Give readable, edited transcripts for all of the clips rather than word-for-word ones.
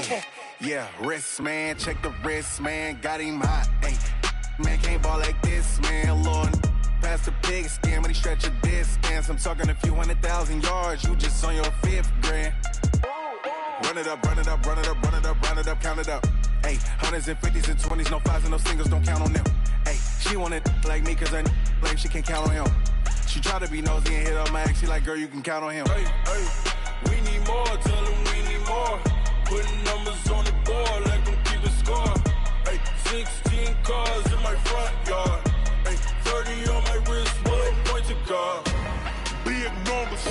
Ay, yeah, wrist, man, check the wrist, man, got him hot. Ay, man, can't ball like this, man, Lord. Past the pig skin when he stretch a distance. I'm talking a few 100,000 yards, you just on your 5th grand. Run it up, run it up, run it up, run it up, run it up, count it up. Ay, hundreds and 50s and 20s, no 5s and no singles, don't count on them. Ay, she want it like me, cause her like she can't count on him. She try to be nosy and hit up my ex, she like, girl, you can count on him. Hey, hey, we need more, tell them we need more. Putting numbers on the board, like them keep a score. Hey, 16 cars in my front yard. Hey, 30 on my wrist, one point to guard. Big numbers,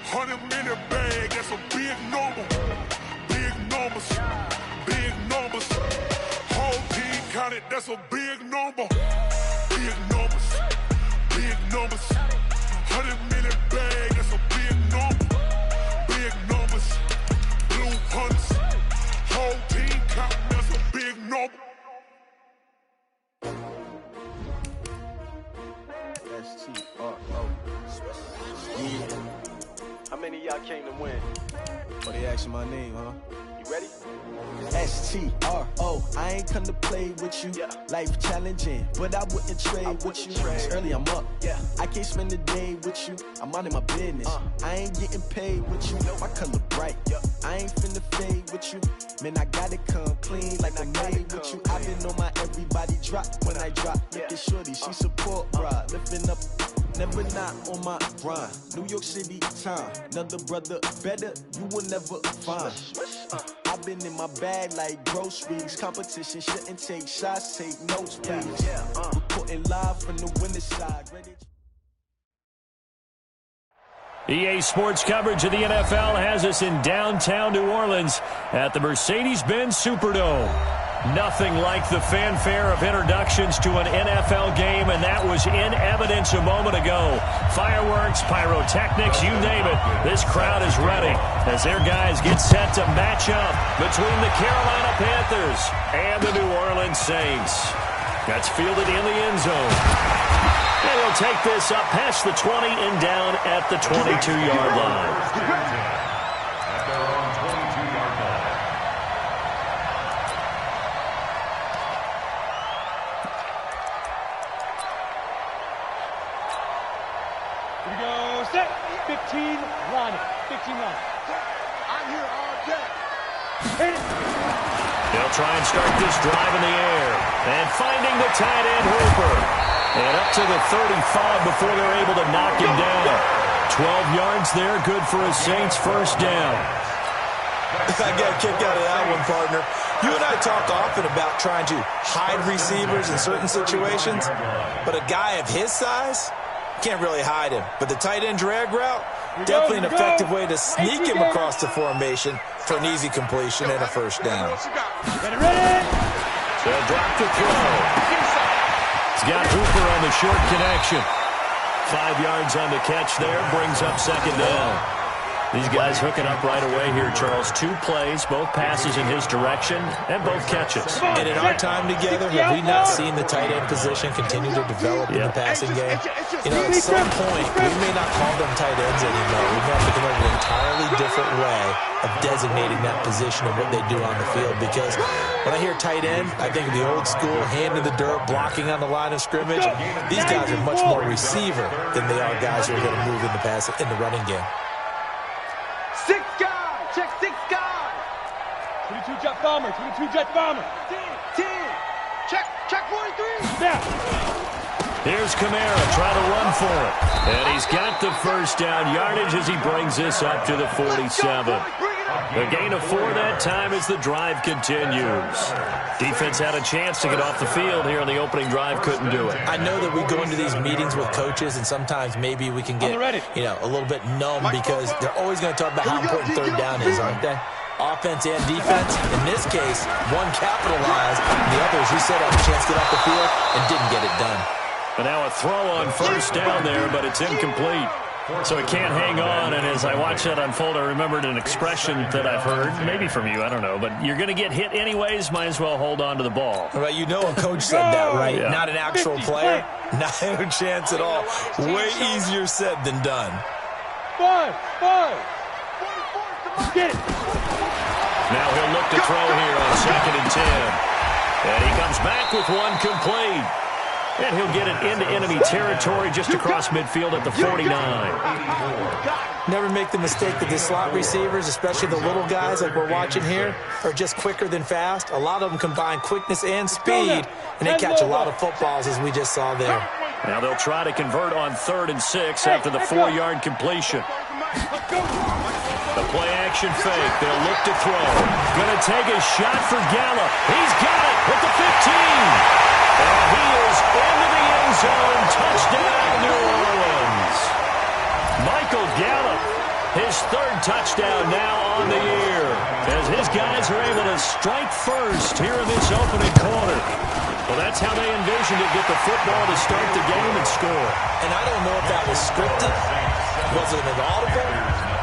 100-minute bag, that's a big number. Big numbers, whole team counted, that's a big number. Big numbers, 100-minute bag, that's a big number. Big numbers, blue hunts, whole team counting, that's a big number. S-T-R-O. Yeah. How many of y'all came to win? Oh, they asking my name, huh? You ready? S-T-R-O. I ain't come to play with you. Yeah. Life challenging, but I wouldn't trade with you. It's early, I'm up. Yeah. I can't spend the day with you. I'm minding my business. I ain't getting paid with you. My color bright. Yeah. I ain't finna fade with you. Man, I gotta come clean like I'm made with you. I've been on my everybody drop when I drop. Look at shorty, she support, bruh. Lifting up. Never not on my grind. New York City time. Another brother better, you will never find. I've been in my bag like groceries. Competition shouldn't take shots, take notes, please. Reporting live from the winner's side. EA Sports coverage of the NFL has us in downtown New Orleans at the Mercedes-Benz Superdome. Nothing like the fanfare of introductions to an NFL game, and that was in evidence a moment ago. Fireworks, pyrotechnics, you name it. This crowd is ready as their guys get set to match up between the Carolina Panthers and the New Orleans Saints. That's fielded in the end zone. And he'll take this up past the 20 and down at the 22-yard line. Here we go, set, 15, line it, 15 line. I'm here all day. Hit it. They'll try and start this drive in the air. And finding the tight end Hooper. And up to the 35 before they're able to knock him down. 12 yards there, good for a Saints first down. I got a kick out of that one, partner. You and I talk often about trying to hide receivers in certain situations, but a guy of his size can't really hide him. But the tight end drag route, definitely an effective way to sneak him across the formation for an easy completion and a first down. Get it ready. They'll drop to throw. He's got Hooper on the short connection. 5 yards on the catch there, brings up second down. These guys hooking up right away here, Charles. 2 plays, both passes in his direction, and both catches. And in our time together, have we not seen the tight end position continue to develop in the passing game? You know, at some point, we may not call them tight ends anymore. We have to come up with an entirely different way of designating that position and what they do on the field. Because when I hear tight end, I think of the old school, hand in the dirt, blocking on the line of scrimmage. These guys are much more receiver than they are guys who are going to move in the running game. 6 guys, check 6 guys. 22 jet bomber, 22 jet bomber. 10, check 43. Now. Here's Kamara trying to run for it. And he's got the first down yardage as he brings this up to the 47. A gain of 4 that time as the drive continues. Defense had a chance to get off the field here on the opening drive, couldn't do it. I know that we go into these meetings with coaches, and sometimes maybe we can get, a little bit numb because they're always going to talk about how important third down is, aren't they? Offense and defense. In this case, one capitalized, and the others who set up a chance to get off the field and didn't get it done. And now a throw on first down there, but it's incomplete. So it can't hang on, and as I watch that unfold, I remembered an expression that I've heard, maybe from you, I don't know, but you're going to get hit anyways, might as well hold on to the ball. Right, you know a coach said that, right? Yeah. Not an actual player, not a chance at all. Way easier said than done. 5. Get it. Now he'll look to throw here on 2nd and 10. And he comes back with one complete. And he'll get it into enemy territory just across midfield at the 49. Never make the mistake that the slot receivers, especially the little guys like we're watching here, are just quicker than fast. A lot of them combine quickness and speed, and they catch a lot of footballs, as we just saw there. Now they'll try to convert on 3rd and 6 after the 4-yard completion. The play-action fake. They'll look to throw. Going to take a shot for Gallup. He's got it at the 15. And he is into the end zone. Touchdown, New Orleans. Michael Gallup, his 3rd touchdown now on the year, as his guys are able to strike first here in this opening quarter. Well, that's how they envisioned it, get the football to start the game and score. And I don't know if that was scripted. Was it an audible?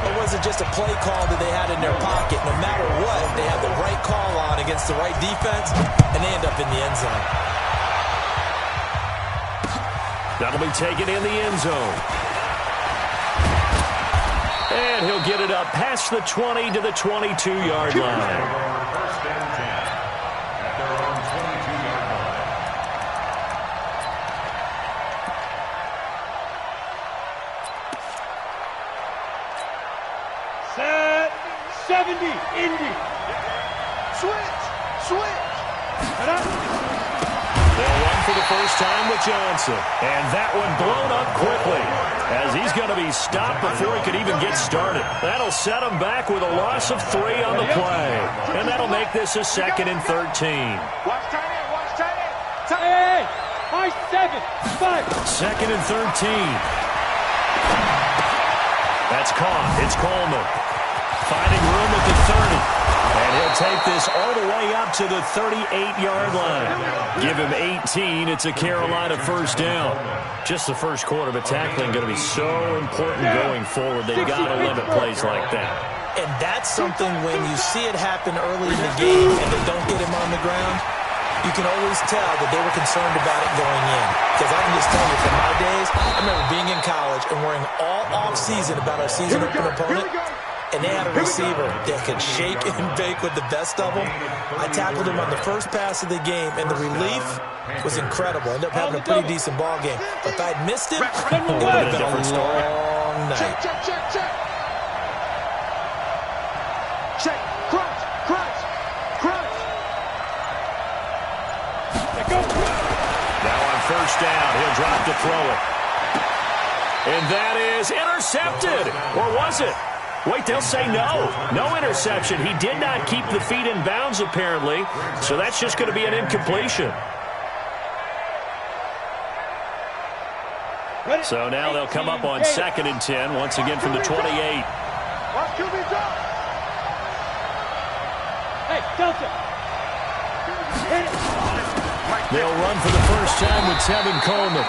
Or was it just a play call that they had in their pocket? No matter what, they have the right call on against the right defense, and they end up in the end zone. That'll be taken in the end zone. And he'll get it up past the 20 to the 22-yard line. First and 10 at their own 22-yard line. Set. 70. Indy. Switch. They'll run for the first time with Johnson. And that one blown up quickly, as he's going to be stopped before he could even get started. That'll set him back with a loss of 3 on the play. And that'll make this a 2nd and 13. Watch tight end. Hey, my 7. 5. 2nd and 13. That's caught. It's Coleman. Finding room at the 30. And he'll take this all the way up to the 38-yard line. Give him 18. It's a Carolina first down. Just the first quarter, but tackling going to be so important going forward. They've got to limit plays like that. And that's something when you see it happen early in the game and they don't get him on the ground, you can always tell that they were concerned about it going in. Because I can just tell you from my days, I remember being in college and worrying all off-season about our season-opening opponent. And they had a receiver that could shake and bake with the best of them. I tackled him on the first pass of the game, and the relief was incredible. I ended up having a pretty decent ball game. But if I'd missed him, it would have been a long night. Check. Crunch. Let go. Now on first down, he'll drop to throw it. And that is intercepted. Or was it? Wait, they'll say no. No interception. He did not keep the feet in bounds, apparently. So that's just going to be an incompletion. So now they'll come up on 2nd and 10, once again from the 28. Hey, Delta. They'll run for the first time with Tevin Coleman.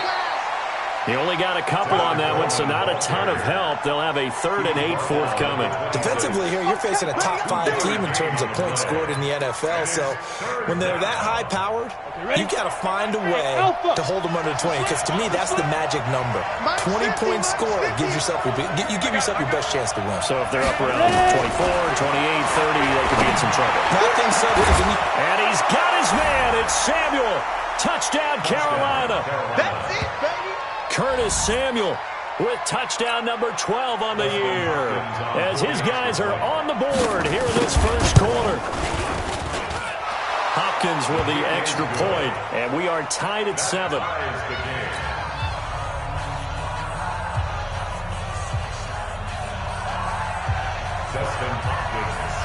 He only got a couple on that one, so not a ton of help. They'll have a 3rd and 8 forthcoming. Defensively here, you're facing a top 5 team in terms of points scored in the NFL. So when they're that high-powered, you've got to find a way to hold them under 20. Because to me, that's the magic number. 20-point score gives yourself your best chance to win. So if they're up around 24, 28, 30, they could be in some trouble. I think so. And he's got his man. It's Samuel. Touchdown, Carolina. That's it, baby. Curtis Samuel with touchdown number 12 on the year, as his guys are on the board here in this first quarter. Hopkins with the extra point, and we are tied at 7.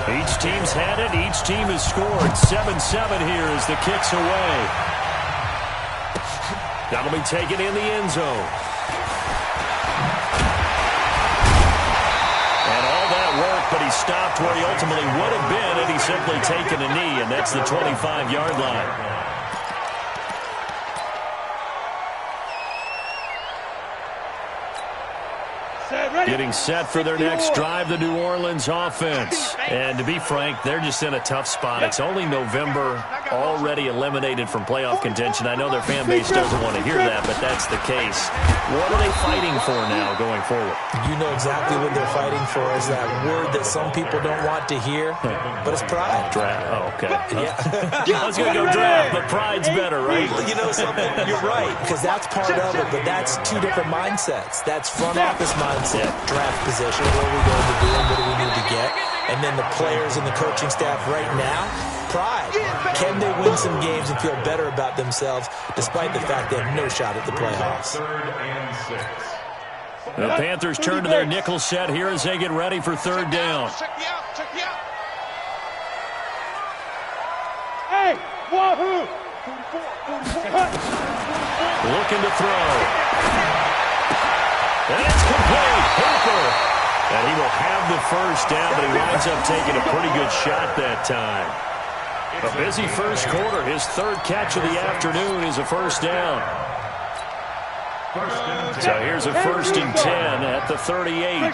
Each team's had it. Each team has scored. 7-7 here as the kick's away. That'll be taken in the end zone. And all that work, but he stopped where he ultimately would have been had he simply taken a knee, and that's the 25-yard line. Getting set for their next drive, the New Orleans offense. And to be frank, they're just in a tough spot. It's only November. already eliminated from playoff contention. I know their fan base doesn't want to hear that, but that's the case. What are they fighting for now going forward? You know exactly what they're fighting for is that word that some people don't want to hear, but it's pride. Draft. Oh, okay. Yeah. I was going to go draft, but pride's better, right? You know something? You're right, because that's part of it, but that's two different mindsets. That's front office mindset, draft position, what are we going to do and what do we need to get? And then the players and the coaching staff right now, pride. Can they win some games and feel better about themselves despite the fact they have no shot at the playoffs? The Panthers turn to their nickel set here as they get ready for third down. Hey, wahoo! Looking to throw. And it's complete. Hooper. And he will have the first down, but he winds up taking a pretty good shot that time. A busy first quarter. His third catch of the afternoon is a first down. So here's a 1st and 10 at the 38.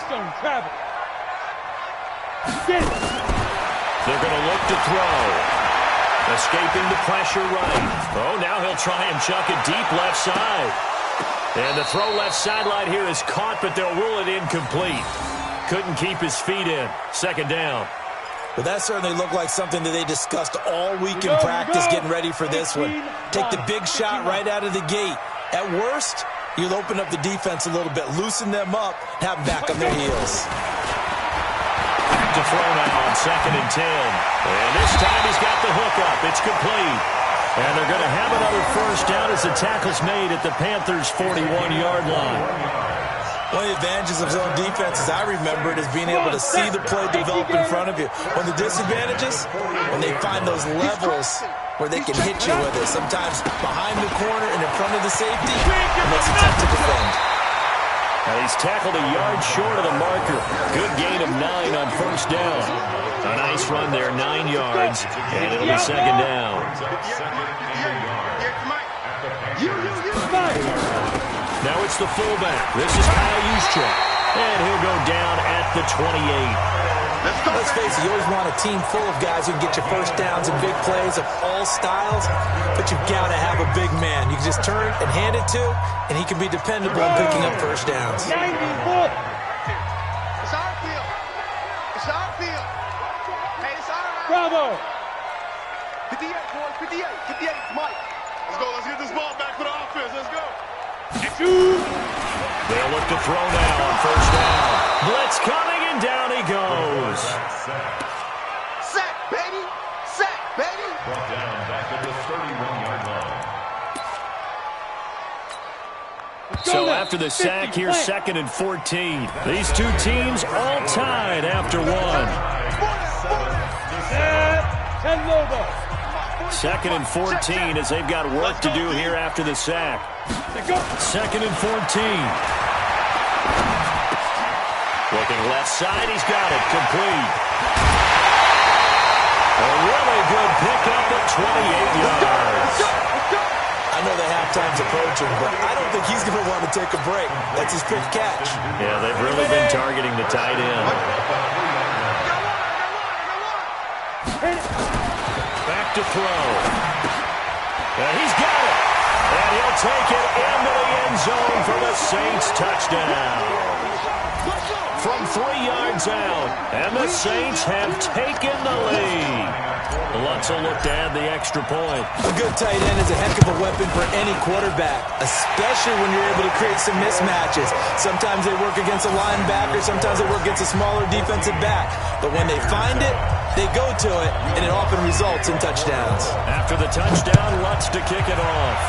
They're going to look to throw. Escaping the pressure right. Oh, now he'll try and chuck it deep left side. And the throw left sideline here is caught, but they'll rule it incomplete. Couldn't keep his feet in. Second down. Well, that certainly looked like something that they discussed all week in practice getting ready for this one. Take the big shot right out of the gate. At worst, you'll open up the defense a little bit, loosen them up, have them back on their heels. To throw now on 2nd and 10. And this time he's got the hook up. It's complete. And they're going to have another first down as the tackle's made at the Panthers' 41-yard line. One of the advantages of zone defense, as I remember it, is being able to see the play develop in front of you. One of the disadvantages, when they find those levels where they can hit you with it, sometimes behind the corner and in front of the safety, it makes it tough to defend. Now he's tackled a yard short of the marker. Good gain of 9 on first down. A nice run there, 9 yards, and it'll be second down. Now it's the fullback. This is Kyle Juszczyk, and he'll go down at the 28. Let's face it, you always want a team full of guys who can get you first downs and big plays of all styles, but you've got to have a big man. You can just turn and hand it to, and he can be dependable in picking up first downs. 94. It's our field. It's our field. Hey, it's all right. Bravo. 58, boys. 58. 58, Mike. Let's go. Let's get this ball back for the offense. Let's go. They'll look to throw now on first down. Blitz coming, and down he goes. Sack, baby. Sack, baby. Brought down back at the 31-yard line. So after the sack, here's 2nd and 14. These two teams all tied after one. 2nd and 14 as they've got work to do here after the sack. 2nd and 14. Looking left side, he's got it. Complete. A really good pickup at 28 yards. I know the halftime's approaching, but I don't think he's going to want to take a break. That's his fifth catch. Yeah, they've really been targeting the tight end. Back to throw. And he's got it. And he'll take it into the end zone for the Saints touchdown. From 3 yards out, and the Saints have taken the lead. Lutz will look to add the extra point. A good tight end is a heck of a weapon for any quarterback, especially when you're able to create some mismatches. Sometimes they work against a linebacker, sometimes they work against a smaller defensive back. But when they find it, they go to it, and it often results in touchdowns. After the touchdown, Lutz to kick it off.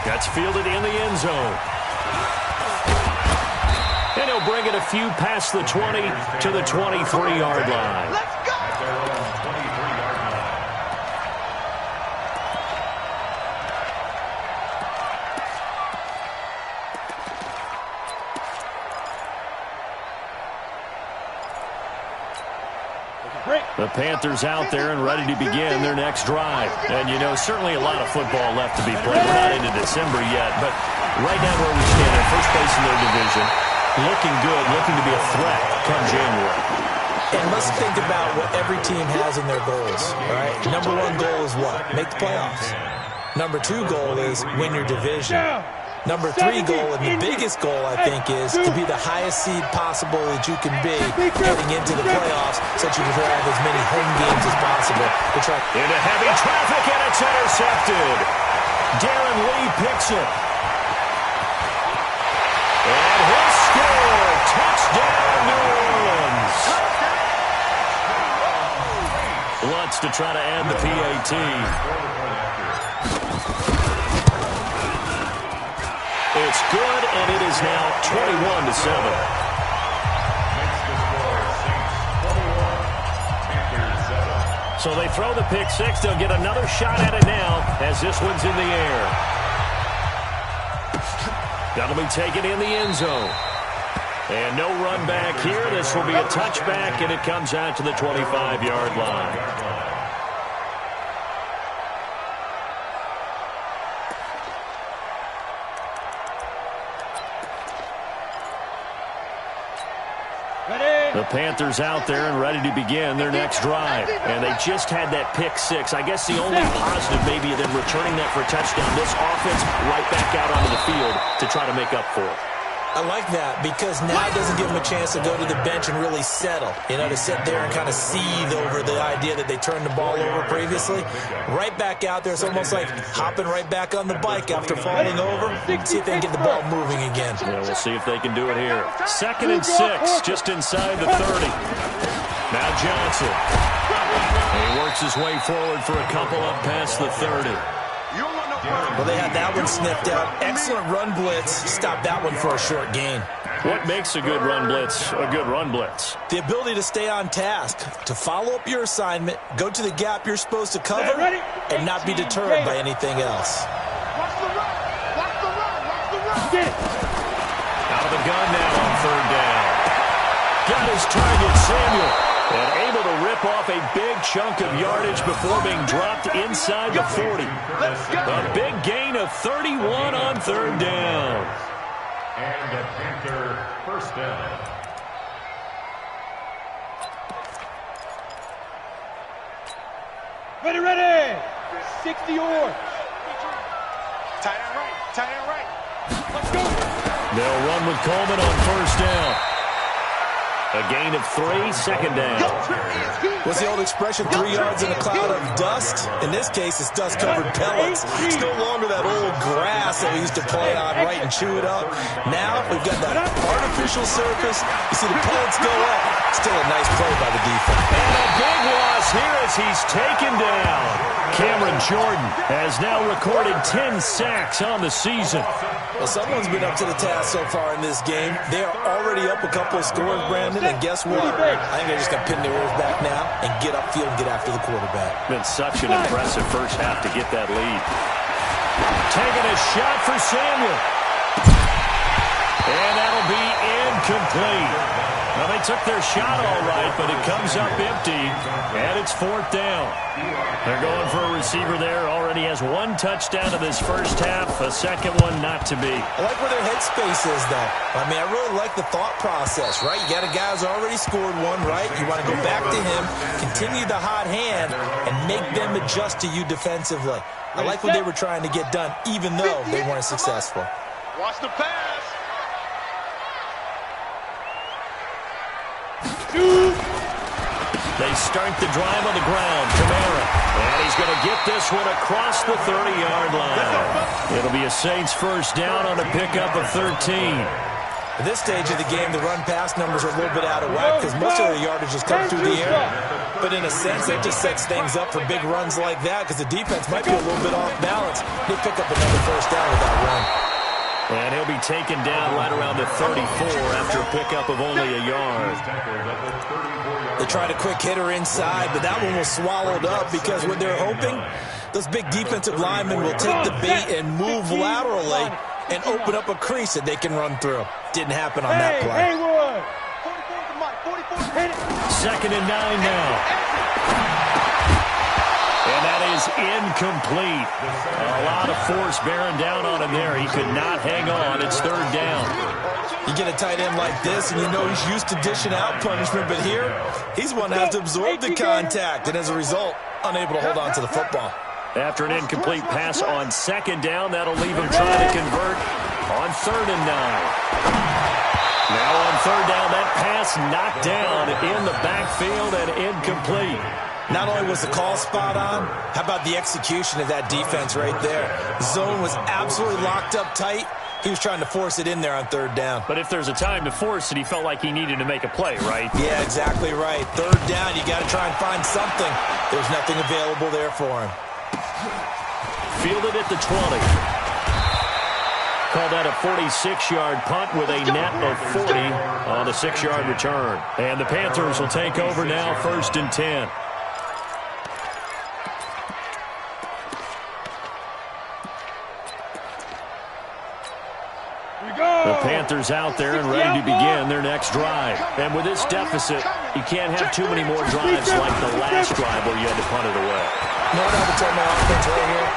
Gets fielded in the end zone. And he'll bring it a few past the 20 to the 23-yard line. Let's go. The Panthers out there and ready to begin their next drive. And, you know, certainly a lot of football left to be played. We're not into December yet, but right now where we stand in first place in their division, looking good, looking to be a threat come January. And let's think about what every team has in their goals, all right? Number one goal is what? Make the playoffs. Number two goal is win your division. Number three goal, and the biggest goal, I think, is to be the highest seed possible that you can be heading into the playoffs so that you can have as many home games as possible. Into heavy traffic, and it's intercepted. Darren Lee picks it. And he'll score. Touchdown, New Orleans. Lutz to try to end the PAT. It's good, and it is now 21-7. So they throw the pick six. They'll get another shot at it now as this one's in the air. That'll be taken in the end zone. And no run back here. This will be a touchback, and it comes out to the 25-yard line. The Panthers out there and ready to begin their next drive. And they just had that pick six. I guess the only positive maybe than returning that for a touchdown. This offense right back out onto the field to try to make up for it. I like that because now it doesn't give them a chance to go to the bench and really settle. You know, to sit there and kind of seethe over the idea that they turned the ball over previously. Right back out there. It's almost like hopping right back on the bike after falling over. See if they can get the ball moving again. Yeah, we'll see if they can do it here. 2nd and 6, just inside the 30. Now Johnson. He works his way forward for a couple up past the 30. Well, they had that one sniffed out. Excellent run blitz. Stop that one for a short gain. What makes a good run blitz a good run blitz? The ability to stay on task, to follow up your assignment, go to the gap you're supposed to cover, and not be deterred by anything else. Watch the run. Watch the run. Watch the run. Get it. Out of the gun now on 3rd down. Got his target, Samuel. And able to rip off a big chunk of yardage before being dropped inside the 40. A big gain of 31 on 3rd down. And a Panther first down. Ready. 60 yards. Tight end right. Tight end right. Let's go. They'll run with Coleman on 1st down. A gain of 3, 2nd down. What's the old expression, 3 yards in a cloud of dust? In this case, it's dust-covered pellets. It's no longer that old grass that we used to play on, right, and chew it up. Now, we've got that artificial surface. You see the pellets go up. Still a nice play by the defense. And a big loss here as he's taken down. Cameron Jordan has now recorded 10 sacks on the season. Well, someone's been up to the task so far in this game. They are already up a couple of scores, Brandon, and guess what? I think they're just going to pin their ears back now and get upfield and get after the quarterback. Been such an impressive first half to get that lead. Taking a shot for Samuel. And that'll be incomplete. Now, they took their shot all right, but it comes up empty, and it's 4th down. They're going for a receiver there. Already has 1 touchdown in this first half, a second one not to be. I like where their headspace is, though. I mean, I really like the thought process, right? You got a guy who's already scored one, right? You want to go back to him, continue the hot hand, and make them adjust to you defensively. I like what they were trying to get done, even though they weren't successful. Watch the pass. They start the drive on the ground. Kamara. And he's going to get this one across the 30-yard line. It'll be a Saints first down on a pickup of 13. At this stage of the game, the run-pass numbers are a little bit out of whack because most of the yardage has come through the air. But in a sense, that just sets things up for big runs like that because the defense might be a little bit off balance. They pick up another first down with that run. And he'll be taken down right around the 34 after a pickup of only a yard. They tried a quick hitter inside, but that one was swallowed up because what they're hoping, those big defensive linemen will take the bait and move laterally and open up a crease that they can run through. Didn't happen on that play. 2nd and 9 now. And that is incomplete. A lot of force bearing down on him there. He could not hang on. It's 3rd down. You You get a tight end like this, and you know he's used to dishing out punishment, but here, he's one that has to absorb the contact, and as a result, unable to hold on to the football. After an incomplete pass on second down, that'll leave him trying to convert on 3rd and 9. Now on 3rd down, that pass knocked down in the backfield and incomplete. Not only was the call spot on, how about the execution of that defense right there? The zone was absolutely locked up tight. He was trying to force it in there on 3rd down. But if there's a time to force it, he felt like he needed to make a play, right? Yeah, exactly right. 3rd down, you got to try and find something. There's nothing available there for him. Fielded at the 20. Called that a 46-yard punt with a net of 40 on the 6-yard return. And the Panthers will take over now, 1st and 10. The Panthers out there and ready to begin their next drive. And with this deficit, you can't have too many more drives like the last drive where you had to punt it away. You know what I would tell my offense right here?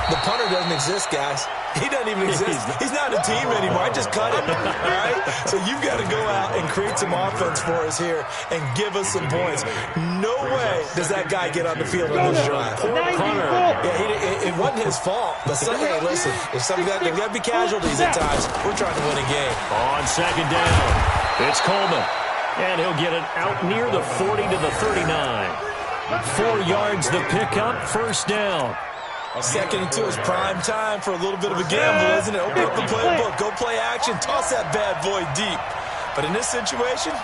The punter doesn't exist, guys. He doesn't even exist. He's not a team anymore. I just cut him, all right? So you've got to go out and create some offense for us here and give us some points. No way does that guy get on the field on this drive. Poor punter. Yeah, it wasn't his fault. But hey, listen, there's got to be casualties at times. We're trying to win a game. On 2nd down, it's Coleman. And he'll get it out near the 40 to the 39. 4 yards the pickup, 1st down. 2nd and 2 is prime time for a little bit of a gamble, isn't it? Open up the playbook, go play action, toss that bad boy deep. But in this situation,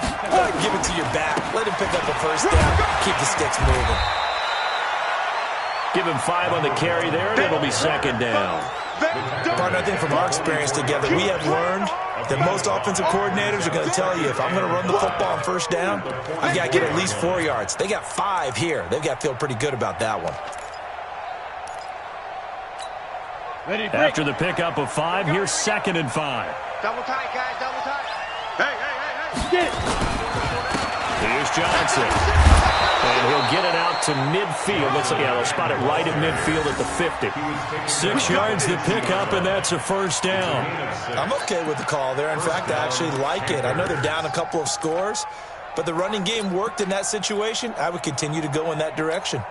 give it to your back. Let him pick up a 1st down. Keep the sticks moving. Give him 5 on the carry there, and it'll be 2nd down. Partner, I think from our experience together, we have learned that most offensive coordinators are going to tell you, if I'm going to run the football on 1st down, I've got to get at least 4 yards. They got 5 here. They've got to feel pretty good about that one. After the pickup of 5, here's 2nd and 5. Double tight, guys, double tight. Hey. Here's Johnson. And he'll get it out to midfield. Looks like, they'll spot it right at midfield at the 50. 6 yards the pickup, and that's a 1st down. I'm okay with the call there. In fact, I actually like it. I know they're down a couple of scores, but the running game worked in that situation. I would continue to go in that direction.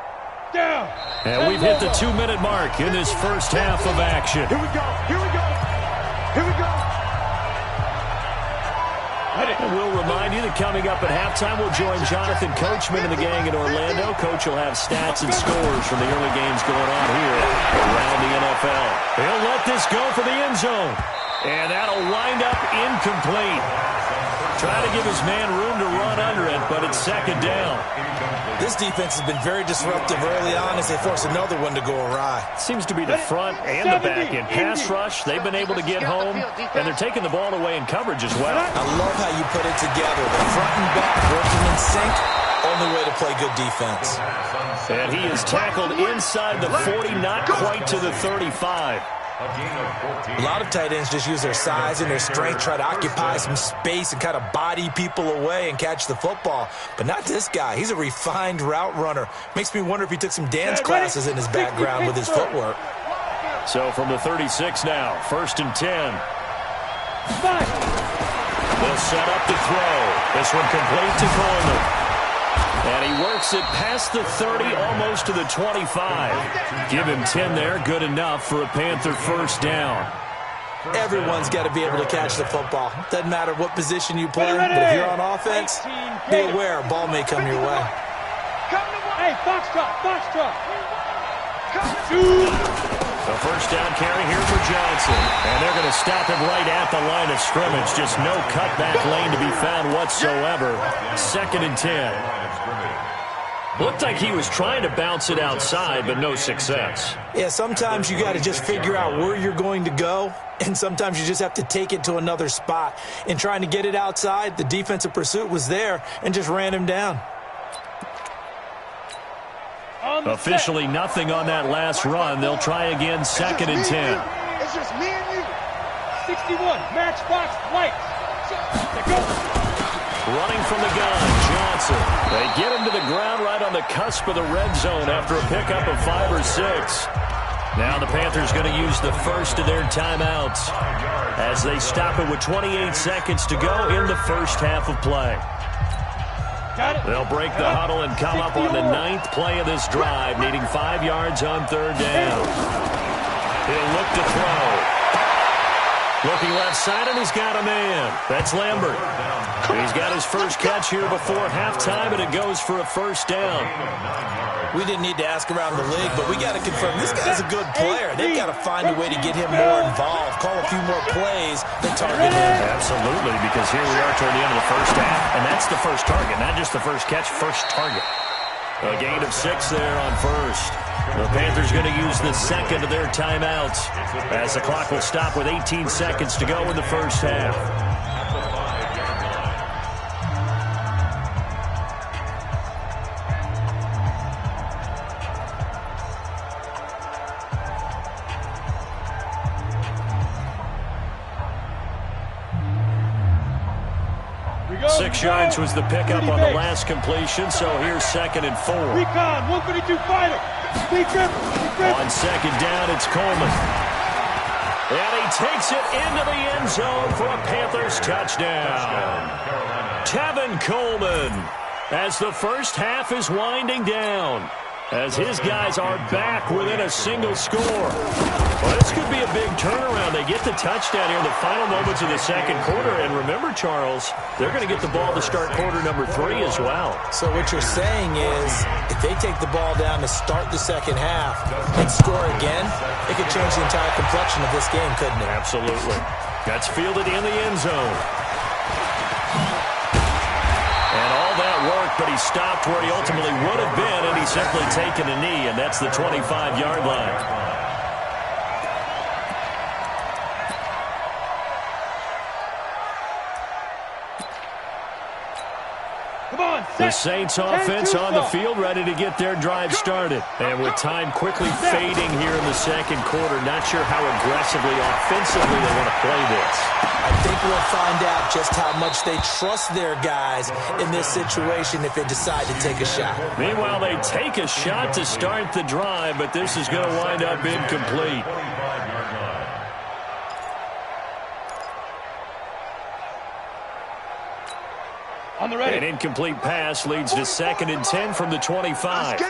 Down. And we've hit the 2-minute mark in this first half of action. Here we go. And we'll remind you that coming up at halftime, we'll join Jonathan Coachman and the gang in Orlando. Coach will have stats and scores from the early games going on here around the NFL. He'll let this go for the end zone. And that'll wind up incomplete. Trying to give his man room to run under it, but it's 2nd down. This defense has been very disruptive early on as they force another one to go awry. Seems to be the front and the back end. Pass rush, they've been able to get home, and they're taking the ball away in coverage as well. I love how you put it together. The front and back working in sync, only way to play good defense. And he is tackled inside the 40, not quite to the 35. A lot of tight ends just use their size and their strength, try to occupy some space and kind of body people away and catch the football. But not this guy. He's a refined route runner. Makes me wonder if he took some dance classes in his background with his footwork. So from the 36 now, 1st and 10. They'll set up to throw. This one complete to Coleman. And he works it past the 30, almost to the 25. Give him 10 there, good enough for a Panther 1st down. Everyone's got to be able to catch the football. Doesn't matter what position you play, but if you're on offense, be aware a ball may come your way. Hey, foxtrot. The 1st down carry here for Johnson. And they're going to stop him right at the line of scrimmage. Just no cutback lane to be found whatsoever. 2nd and 10. Looked like he was trying to bounce it outside, but no success. Yeah, sometimes you got to just figure out where you're going to go, and sometimes you just have to take it to another spot. In trying to get it outside, the defensive pursuit was there and just ran him down. Officially nothing on that last run. They'll try again, 2nd and 10. It's just me and you. 61, Matchbox Lights. Go. Running from the gun, Johnson. They get him to the ground right on the cusp of the red zone after a pickup of 5 or 6. Now the Panthers going to use the first of their timeouts as they stop it with 28 seconds to go in the first half of play. They'll break the huddle and come up on the 9th play of this drive, needing 5 yards on third down. He'll look to throw. Looking left side, and he's got a man. That's Lambert. He's got his first catch here before halftime, and it goes for a first down. We didn't need to ask around the league, but we got to confirm this guy's a good player. They've got to find a way to get him more involved, call a few more plays than target him. Absolutely, because here we are toward the end of the first half, and that's the first target, not just the first catch, first target. A gain of 6 there on first. The Panthers going to use the second of their timeouts as the clock will stop with 18 seconds to go in the first half. Six yards was the pickup on the last completion, so here's 2nd and 4. Recon, 152 fighter. On second down, it's Coleman. And he takes it into the end zone for a Panthers touchdown. Tevin Coleman, as the first half is winding down, as his guys are back within a single score. Well, this could be a big turnaround. They get the touchdown here in the final moments of the second quarter. And remember, Charles, they're going to get the ball to start quarter number 3 as well. So what you're saying is if they take the ball down to start the second half and score again, it could change the entire complexion of this game, couldn't it? Absolutely. That's fielded in the end zone. And all that worked, but he stopped where he ultimately would have been, and he's simply taken a knee, and that's the 25-yard line. The Saints offense on the field, ready to get their drive started. And with time quickly fading here in the second quarter, not sure how aggressively, offensively they want to play this. I think we'll find out just how much they trust their guys in this situation if they decide to take a shot. Meanwhile, they take a shot to start the drive, but this is going to wind up incomplete. On the ready. An incomplete pass leads to 2nd and 10 from the 25. Check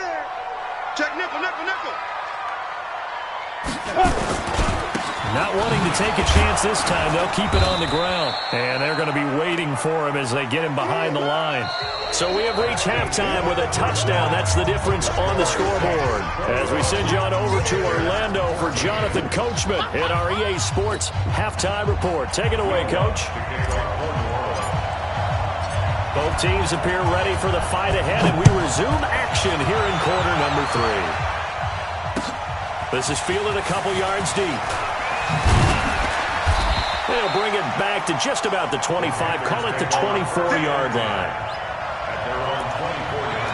nickel, nickel, nickel. Not wanting to take a chance this time, they'll keep it on the ground. And they're going to be waiting for him as they get him behind the line. So we have reached halftime with a touchdown. That's the difference on the scoreboard. As we send you on over to Orlando for Jonathan Coachman in our EA Sports Halftime Report. Take it away, Coach. Both teams appear ready for the fight ahead, and we resume action here in quarter number 3. This is fielded a couple yards deep. They'll bring it back to just about the 25, call it the 24-yard line. At their own 24-yard line.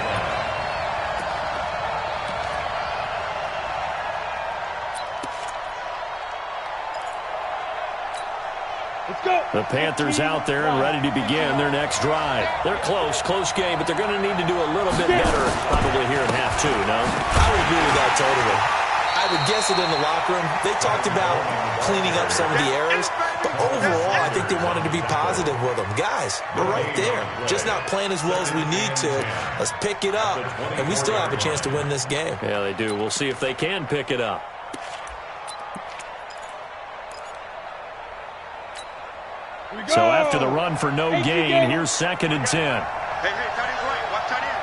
Let's go. The Panthers out there and ready to begin their next drive. They're close game, but they're going to need to do a little bit better probably here in half 2, no? I would agree with that totally. I would guess it in the locker room. They talked about cleaning up some of the errors, but overall, I think they wanted to be positive with them. Guys, we're right there. Just not playing as well as we need to. Let's pick it up, and we still have a chance to win this game. Yeah, they do. We'll see if they can pick it up. So after the run for no gain, here's 2nd and 10. Hey, tight end right. Watch tight end.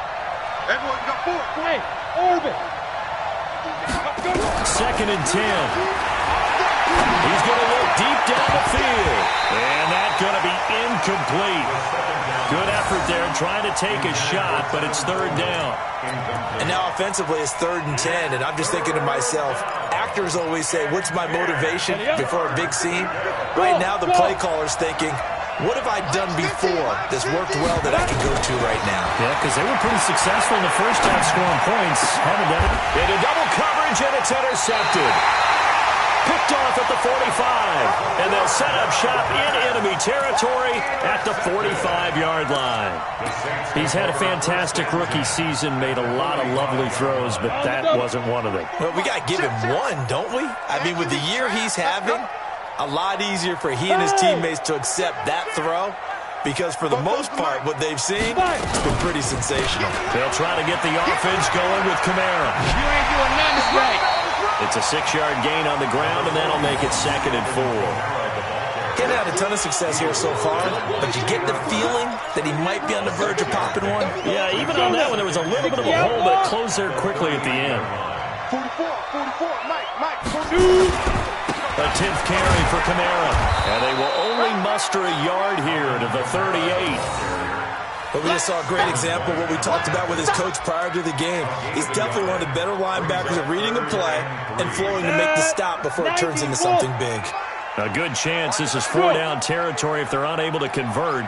Everyone got 4. Hey, Orbit. 2nd and 10. He's going to look deep down the field. And that's going to be incomplete. Good effort there trying to take a shot, but it's 3rd down. And now offensively it's 3rd and 10, and I'm just thinking to myself, actors always say, what's my motivation before a big scene? Right now the play caller's thinking, what have I done before that's worked well that I can go to right now? Yeah, because they were pretty successful in the first half scoring points. Haven't done it. Into double coverage, and it's intercepted. Picked off at the 45. And they'll set up shop in enemy territory at the 45-yard line. He's had a fantastic rookie season, made a lot of lovely throws, but that wasn't one of them. Well, we got to give him one, don't we? I mean, with the year he's having, a lot easier for he and his teammates to accept that throw, because for the most part, what they've seen, it's been pretty sensational. They'll try to get the offense going with Kamara. You ain't doing nothing right. It's a 6-yard gain on the ground, and that'll make it 2nd and 4. He's had a ton of success here so far, but you get the feeling that he might be on the verge of popping one. Yeah, even on that one, there was a little bit of a hole, but it closed there quickly at the end. 44, Mike. A 10th carry for Kamara, and they will only muster a yard here to the 38. But we just saw a great example of what we talked about with his coach prior to the game. He's definitely one of the better linebackers at reading a play and flowing to make the stop before it turns into something big. A good chance this is 4-down territory if they're unable to convert.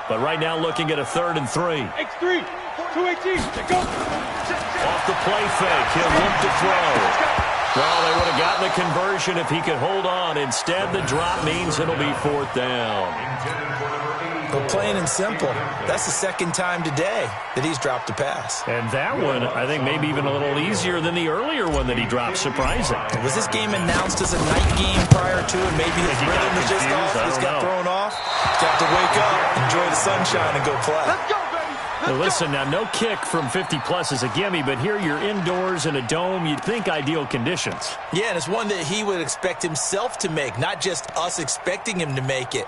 But right now looking at a 3rd and 3. X3, 218, go. Off the play fake, he'll look to throw. Well, they would have gotten the conversion if he could hold on. Instead, the drop means it'll be 4th down. But plain and simple, that's the 2nd time today that he's dropped a pass. And that one, I think, maybe even a little easier than the earlier one that he dropped. Surprising. Was this game announced as a night game prior to it? Maybe his rhythm was just off. Just got thrown off. He's got to wake up, enjoy the sunshine, and go play. Let's go, baby. Now listen, now no kick from 50-plus is a gimme, but here you're indoors in a dome. You'd think ideal conditions. Yeah, and it's one that he would expect himself to make, not just us expecting him to make it.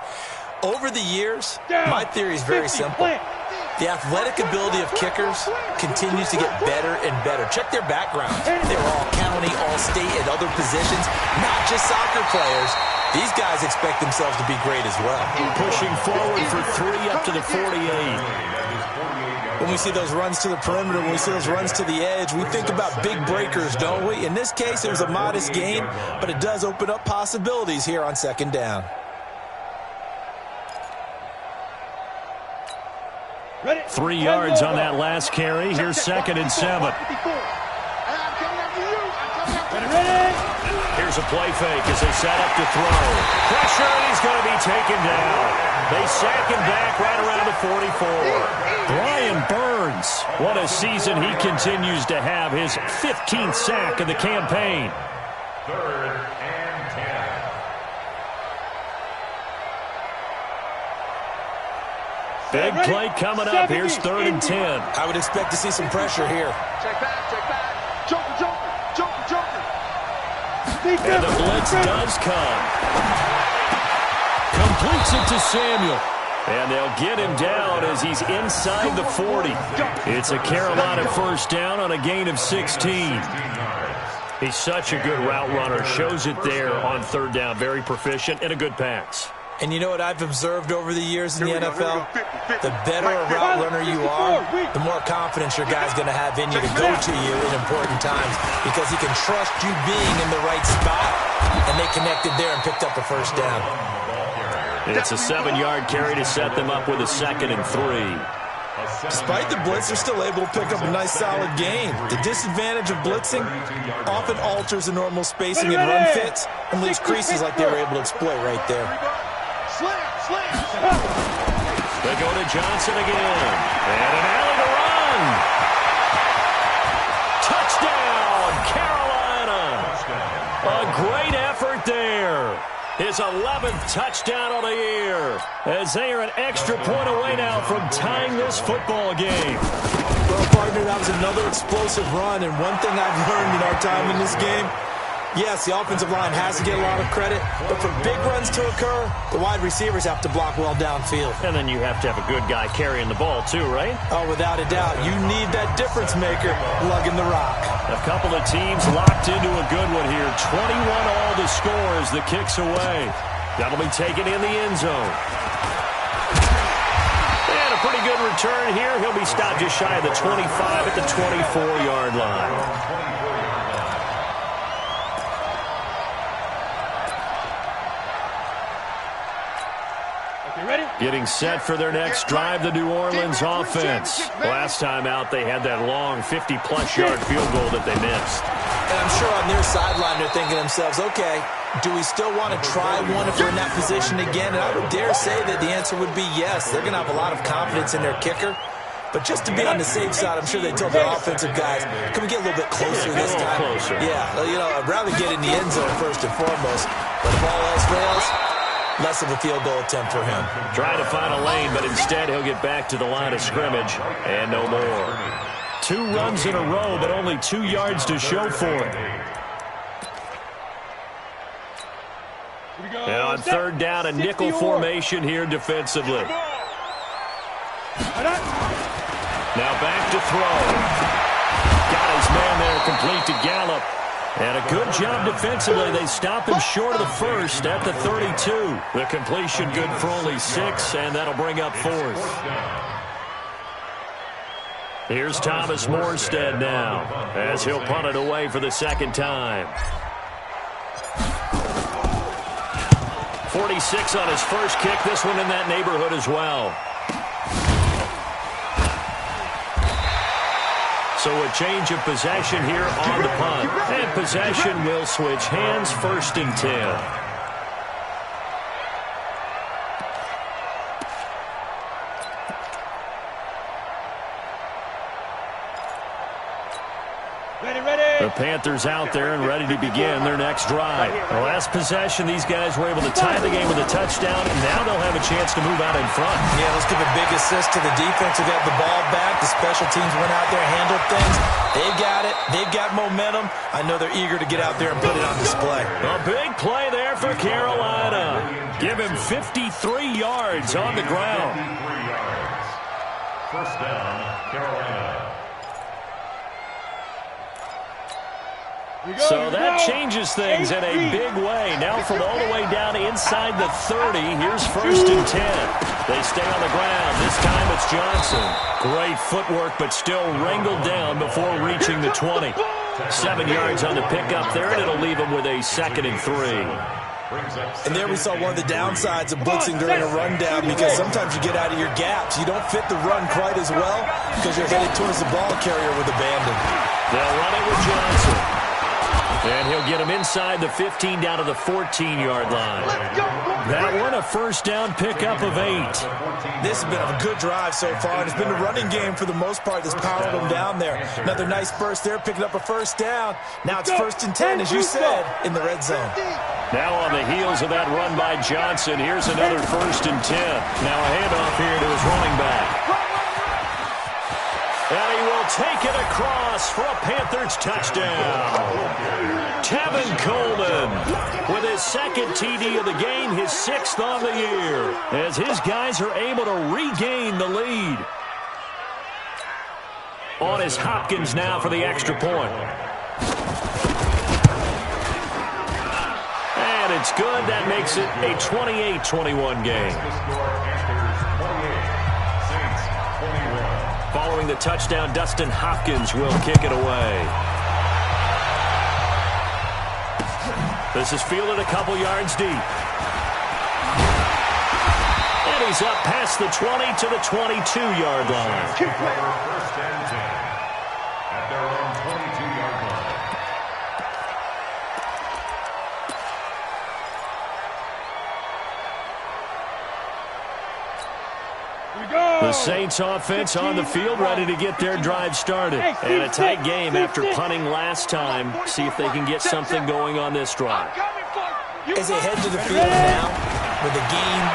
Over the years, my theory is very simple. The athletic ability of kickers continues to get better and better. Check their backgrounds. They were all county, all state, at other positions, not just soccer players. These guys expect themselves to be great as well. Pushing forward for 3 up to the 48. When we see those runs to the perimeter, when we see those runs to the edge, we think about big breakers, don't we? In this case, it was a modest gain, but it does open up possibilities here on 2nd down. Ready? 3 yards on that last carry. Here's 2nd and 7. Here's a play fake as they set up to throw. Pressure, and he's going to be taken down. They sack him back right around the 44. Brian Burns, what a season he continues to have. His 15th sack of the campaign. 3rd and 10. Big play coming up. Here's 3rd and 10. I would expect to see some pressure here. Check back. Joker. And the blitz does come. Completes it to Samuel. And they'll get him down as he's inside the 40. It's a Carolina 1st down on a gain of 16. He's such a good route runner. Shows it there on 3rd down. Very proficient and a good pass. And you know what I've observed over the years in the NFL? The better a route runner you are, the more confidence your guy's going to have in you to go to you in important times, because he can trust you being in the right spot, and they connected there and picked up a 1st down. It's a 7-yard carry to set them up with a 2nd and 3. Despite the blitz, they're still able to pick up a nice, solid gain. The disadvantage of blitzing often alters the normal spacing and run fits and leaves creases like they were able to exploit right there. Slam. They go to Johnson again. And an alley to run. Touchdown, Carolina. A great effort there. His 11th touchdown of the year, as they are an extra point away now from tying this football game. Well, partner, that was another explosive run, and one thing I've learned in our time in this game, yes, the offensive line has to get a lot of credit, but for big runs to occur, the wide receivers have to block well downfield. And then you have to have a good guy carrying the ball too, right? Oh, without a doubt. You need that difference maker lugging the rock. A couple of teams locked into a good one here. 21 all to score as the kick's away. That'll be taken in the end zone. And a pretty good return here. He'll be stopped just shy of the 25 at the 24-yard line. Getting set for their next drive, the New Orleans offense. Last time out, they had that long 50-plus yard field goal that they missed. And I'm sure on their sideline they're thinking to themselves, okay, do we still want to try one if we're in that position again? And I would dare say that the answer would be yes. They're going to have a lot of confidence in their kicker. But just to be on the safe side, I'm sure they told their offensive guys, can we get a little bit closer this time? Closer. Yeah, you know, I'd rather get in the end zone first and foremost. But if all else fails, less of a field goal attempt for him. Trying to find a lane, but instead he'll get back to the line of scrimmage and no more. 2 runs in a row, but only 2 yards to show for it. And on third down, a nickel formation here defensively. Now back to throw. Got his man there complete to Gallup. And a good job defensively. They stop him short of the first at the 32. The completion good for only 6, and that'll bring up 4th. Here's Thomas Morstead now as he'll punt it away for the second time. 46 on his first kick. This one in that neighborhood as well. So a change of possession here on the punt. And possession will switch hands, 1st and 10. The Panthers out there and ready to begin their next drive. The last possession, these guys were able to tie the game with a touchdown, and now they'll have a chance to move out in front. Yeah, let's give a big assist to the defense who got the ball back. The special teams went out there, handled things. They got it. They've got momentum. I know they're eager to get out there and put it on display. A big play there for Carolina. Give him 53 yards on the ground. 53 yards. First down, Carolina. So that changes things in a big way. Now from all the way down inside the 30, here's 1st and 10. They stay on the ground. This time it's Johnson. Great footwork, but still wrangled down before reaching the 20. 7 yards on the pickup there, and it'll leave him with a 2nd and 3. And there we saw one of the downsides of blitzing during a rundown, because sometimes you get out of your gaps. You don't fit the run quite as well because you're headed towards the ball carrier with abandon. They'll run it with Johnson. And he'll get him inside the 15 down to the 14-yard line. That one, a first down pickup of 8. This has been a good drive so far, and it's been the running game for the most part that's powered them down there. Another nice burst there, picking up a first down. Now it's 1st and 10, as you said, in the red zone. Now on the heels of that run by Johnson, here's another 1st and 10. Now a handoff here to his running back. And he will take it across for a Panthers touchdown. Tevin Coleman with his 2nd TD of the game, his 6th on the year, as his guys are able to regain the lead. On is Hopkins now for the extra point. And it's good. That makes it a 28-21 game. Following the touchdown, Dustin Hopkins will kick it away. This is fielded a couple yards deep. And he's up past the 20 to the 22-yard line. First and 10 at their own 22-yard line. The Saints offense on the field, ready to get their drive started. And a tight game after punting last time. See if they can get something going on this drive. As they head to the field now, with the game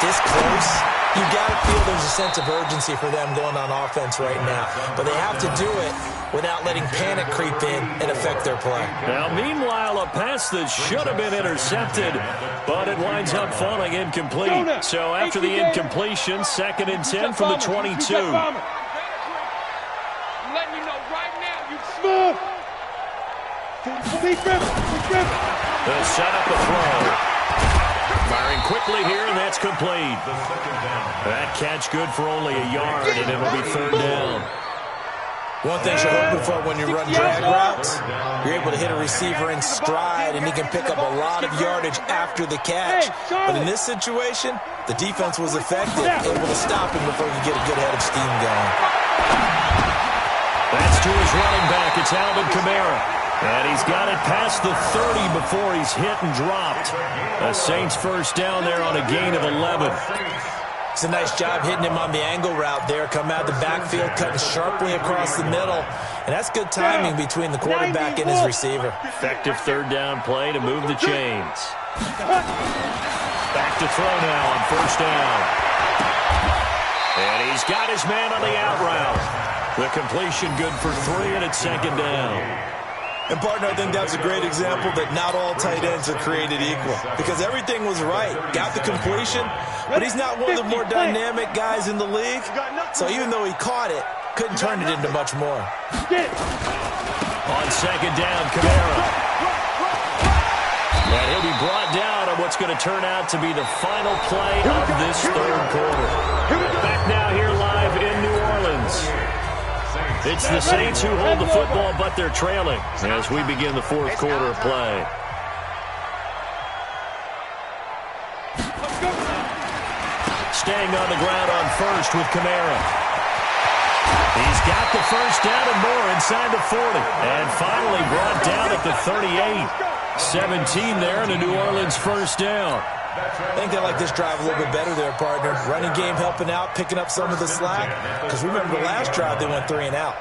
this close, you got to feel there's a sense of urgency for them going on offense right now. But they have to do it without letting panic creep in and affect their play. Now, meanwhile, a pass that should have been intercepted, but it winds up falling incomplete. So after the incompletion, 2nd and 10 from the 22. I'm letting you know right now, you smooth. They'll set up a throw. Firing quickly here, and that's complete. That catch good for only a yard, and it'll be 3rd down. One thing you're hoping for when you run drag routes, you're able to hit a receiver in stride, and he can pick up a lot of yardage after the catch. But in this situation, the defense was effective, able to stop him before he could get a good head of steam going. That's to his running back. It's Alvin Kamara. And he's got it past the 30 before he's hit and dropped. A Saints first down there on a gain of 11. It's a nice job hitting him on the angle route there. Come out the backfield, cutting sharply across the middle. And that's good timing between the quarterback and his receiver. Effective third down play to move the chains. Back to throw now on first down. And he's got his man on the out route. The completion good for 3, and it's second down. And, partner, I think that's a great example that not all tight ends are created equal, because everything was right. Got the completion, but he's not one of the more dynamic guys in the league. So even though he caught it, couldn't turn it into much more. On second down, Kamara. And he'll be brought down on what's going to turn out to be the final play of this third quarter. Back now here live in New Orleans. It's the Saints who hold the football, but they're trailing as we begin the fourth quarter of play. Staying on the ground on first with Kamara. He's got the first down and more inside the 40. And finally brought down at the 38. 17 there and a New Orleans first down. I think they like this drive a little bit better there, partner. Running game helping out, picking up some of the slack. Because remember, the last drive they went 3 and out.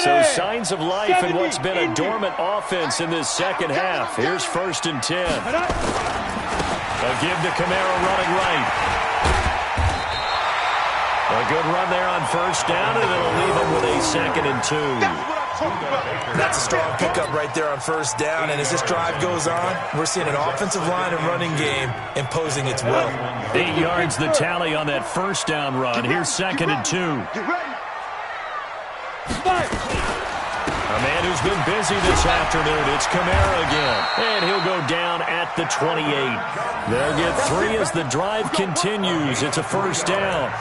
So signs of life in what's been a dormant offense in this second half. Here's first and 10. A give to Kamara running right. A good run there on first down, and it'll leave him with a second and 2. That's a strong pickup right there on first down, and as this drive goes on, we're seeing an offensive line and running game imposing its will. 8 yards the tally on that first down run. Here's second and 2. A man who's been busy this afternoon. It's Kamara again. And he'll go down at the 28. They'll get 3 as the drive continues. It's a first down.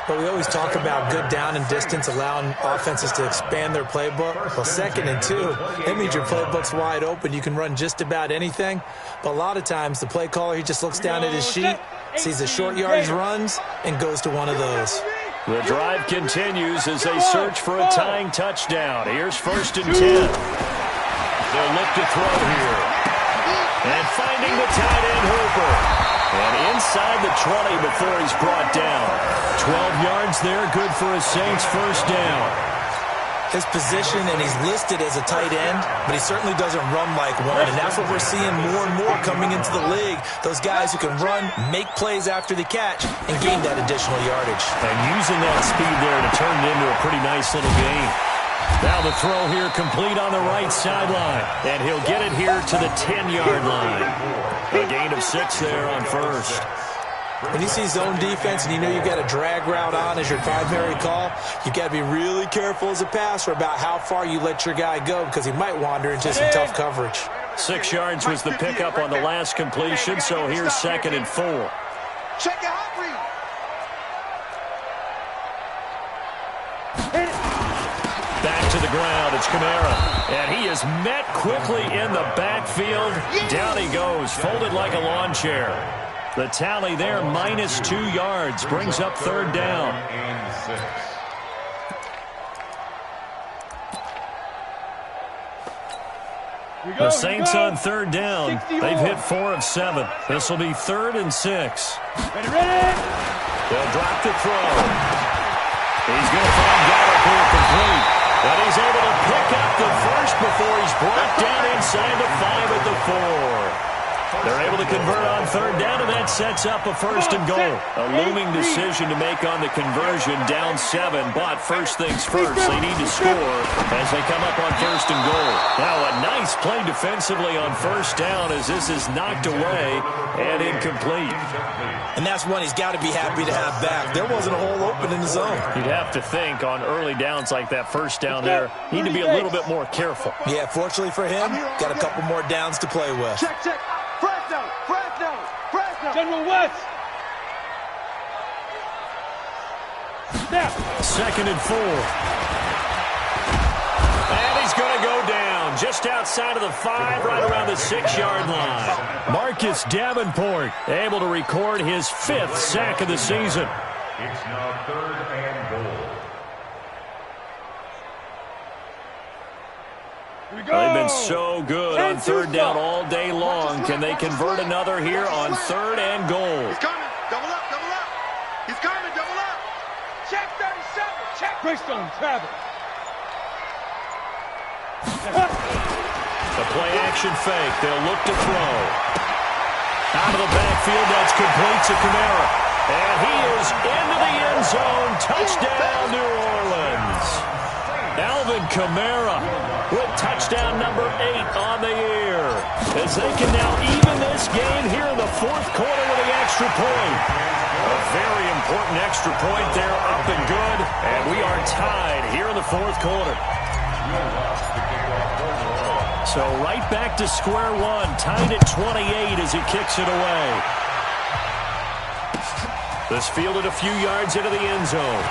But we always talk about good down and distance, allowing offenses to expand their playbook. Well, second and 2, that means your playbook's wide open. You can run just about anything. But a lot of times, the play caller, he just looks down at his sheet, sees the short yardage runs, and goes to one of those. The drive continues as they search for a tying touchdown. Here's first and 10. They'll look to throw here. And finding the tight end Hooper. And inside the 20 before he's brought down. 12 yards there, good for a Saints first down. His position, and he's listed as a tight end, but he certainly doesn't run like one, and that's what we're seeing more and more coming into the league. Those guys who can run, make plays after the catch, and gain that additional yardage. And using that speed there to turn it into a pretty nice little game. Now the throw here complete on the right sideline, and he'll get it here to the 10-yard line. A gain of 6 there on first. When you see zone defense and you know you've got a drag route on as your primary call, you've got to be really careful as a passer about how far you let your guy go, because he might wander into some tough coverage. 6 yards was the pickup on the last completion, so here's second and 4. Check your hot read. Back to the ground, it's Kamara. And he is met quickly in the backfield. Down he goes, folded like a lawn chair. The tally there, minus 2 yards, brings up third down. The Saints on third down. They've hit 4 of 7. This will be 3rd and 6. They'll drop the throw. He's going to find Gallup here complete. But he's able to pick up the first before he's brought down inside the 5 at the 4. They're able to convert on third down, and that sets up a first and goal. A looming decision to make on the conversion, down 7. But first things first, they need to score as they come up on first and goal. Now a nice play defensively on first down as this is knocked away and incomplete. And that's one he's got to be happy to have back. There wasn't a hole open in the zone. You'd have to think on early downs like that first down there, need to be a little bit more careful. Yeah, fortunately for him, got a couple more downs to play with. Check, check. Fresno, Fresno, Fresno. General West. Snap. 2nd and 4. And he's going to go down just outside of the 5, right around the 6-yard line. Marcus Davenport able to record his 5th sack of the season. It's now 3rd and goal. They've been so good on 3rd down all day long. Can they convert another here on 3rd and goal? He's coming. Double up, double up. He's coming, double up. Check 37. Check. Greystone, travel. The play-action fake. They'll look to throw. Out of the backfield, that's complete to Kamara. And he is into the end zone. Touchdown, New Orleans. Alvin Kamara with touchdown number 8 on the year. As they can now even this game here in the 4th quarter with the extra point. A very important extra point there, up and good. And we are tied here in the 4th quarter. So right back to square one, tied at 28 as he kicks it away. This fielded a few yards into the end zone.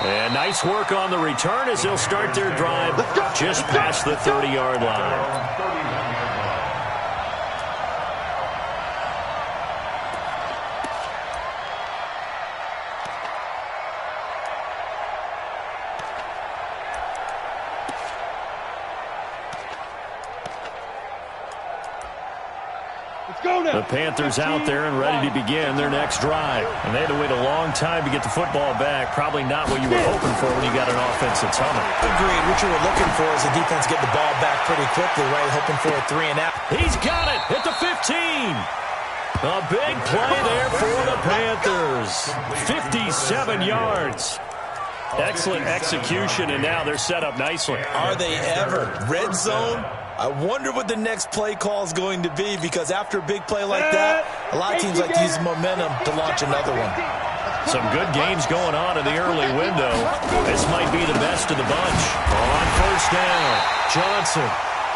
And nice work on the return as they'll start their drive just past the 30-yard line. The Panthers out there and ready to begin their next drive. And they had to wait a long time to get the football back. Probably not what you were hoping for when you got an offense that's humming. Agreed. What you were looking for is the defense get the ball back pretty quickly, right? Hoping for a 3-and-out. He's got it at the 15. A big play there for the Panthers. 57 yards. Excellent execution, and now they're set up nicely. Are they ever? Red zone? I wonder what the next play call is going to be, because after a big play like that, a lot of teams like to use momentum to launch another one. Some good games going on in the early window. This might be the best of the bunch. On 1st down, Johnson.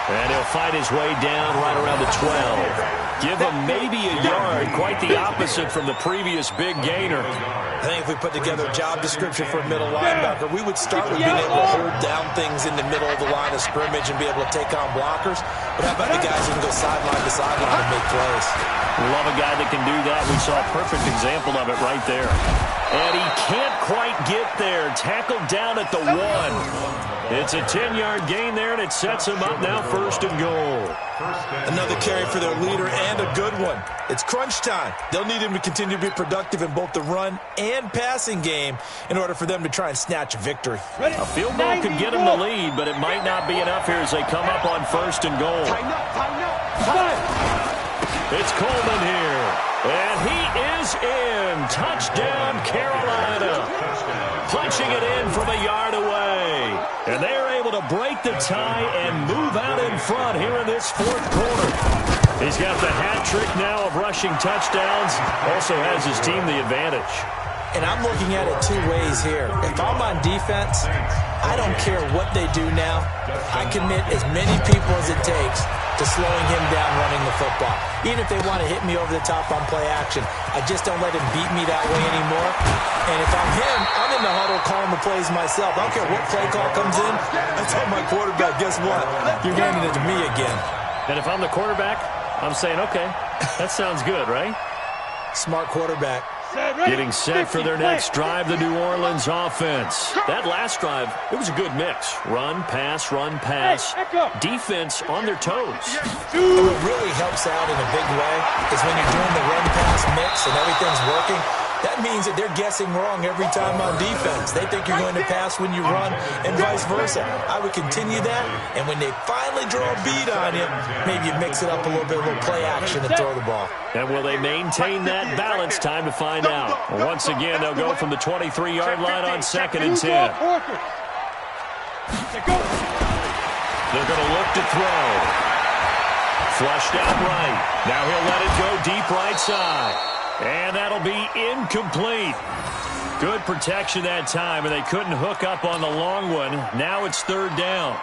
And he'll fight his way down right around the 12. Give him maybe a yard, quite the opposite from the previous big gainer. I think if we put together a job description for a middle linebacker, we would start with being able to hold down things in the middle of the line of scrimmage and be able to take on blockers. But how about the guys who can go sideline to sideline and make plays? Love a guy that can do that. We saw a perfect example of it right there. And he can't quite get there. Tackled down at the 1. It's a 10-yard gain there, and it sets him up now 1st and goal. Another carry for their leader, and a good one. It's crunch time. They'll need him to continue to be productive in both the run and passing game in order for them to try and snatch a victory. A field goal could get them the lead, but it might not be enough here as they come up on 1st and goal. It's Coleman here, and he is in. Touchdown, Carolina. Punching it in from a yard away. And they are able to break the tie and move out in front here in this 4th quarter. He's got the hat trick now of rushing touchdowns. Also has his team the advantage. And I'm looking at it 2 ways here. If I'm on defense, I don't care what they do now. I commit as many people as it takes to slowing him down running the football. Even if they want to hit me over the top on play action, I just don't let him beat me that way anymore. And if I'm him, I'm in the huddle calling the plays myself. I don't care what play call comes in. I tell my quarterback, guess what? You're handing it to me again. And if I'm the quarterback, I'm saying, okay, that sounds good, right? Smart quarterback. Getting set for their next drive, the New Orleans offense. That last drive, it was a good mix. Run, pass, defense on their toes. And what really helps out in a big way is when you're doing the run-pass mix and everything's working, that means that they're guessing wrong every time on defense. They think you're going to pass when you run and vice versa. I would continue that, and when they finally draw a beat on you, maybe you mix it up a little bit, a little play action and throw the ball. And will they maintain that balance? Time to find out. Once again, they'll go from the 23-yard line on 2nd and 10. They're going to look to throw. Flushed out right. Now he'll let it go deep right side. And that'll be incomplete. Good protection that time, and they couldn't hook up on the long one. Now it's 3rd down.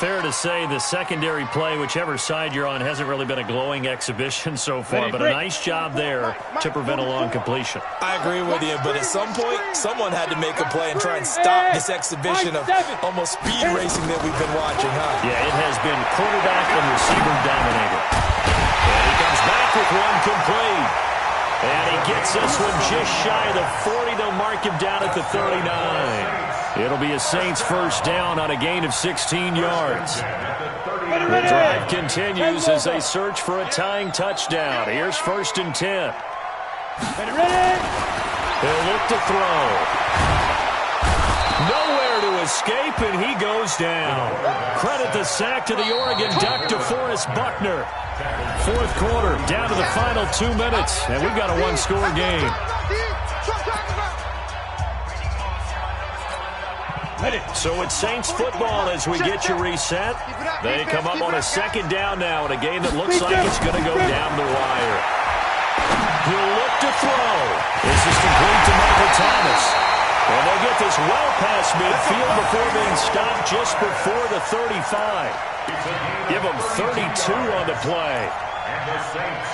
Fair to say the secondary play, whichever side you're on, hasn't really been a glowing exhibition so far, but a nice job there to prevent a long completion. I agree with you, but at some point, someone had to make a play and try and stop this exhibition of almost speed racing that we've been watching, huh? Yeah, it has been quarterback and receiver dominated. And he comes back with one complete. And he gets this one just shy of the 40. They'll mark him down at the 39. It'll be a Saints first down on a gain of 16 yards. The drive continues as they search for a tying touchdown. Here's 1st and 10. He'll look to throw. Nowhere to escape, and he goes down. Credit the sack to the Oregon Duck, DeForest Buckner. 4th quarter, down to the final 2 minutes, and we've got a one-score game. So it's Saints football as we get you reset. They come up on a 2nd down now in a game that looks like it's going to go down the wire. He'll look to throw. This is complete to Michael Thomas. And they'll get this well past midfield before being stopped just before the 35. Give them 32 on the play. And the Saints,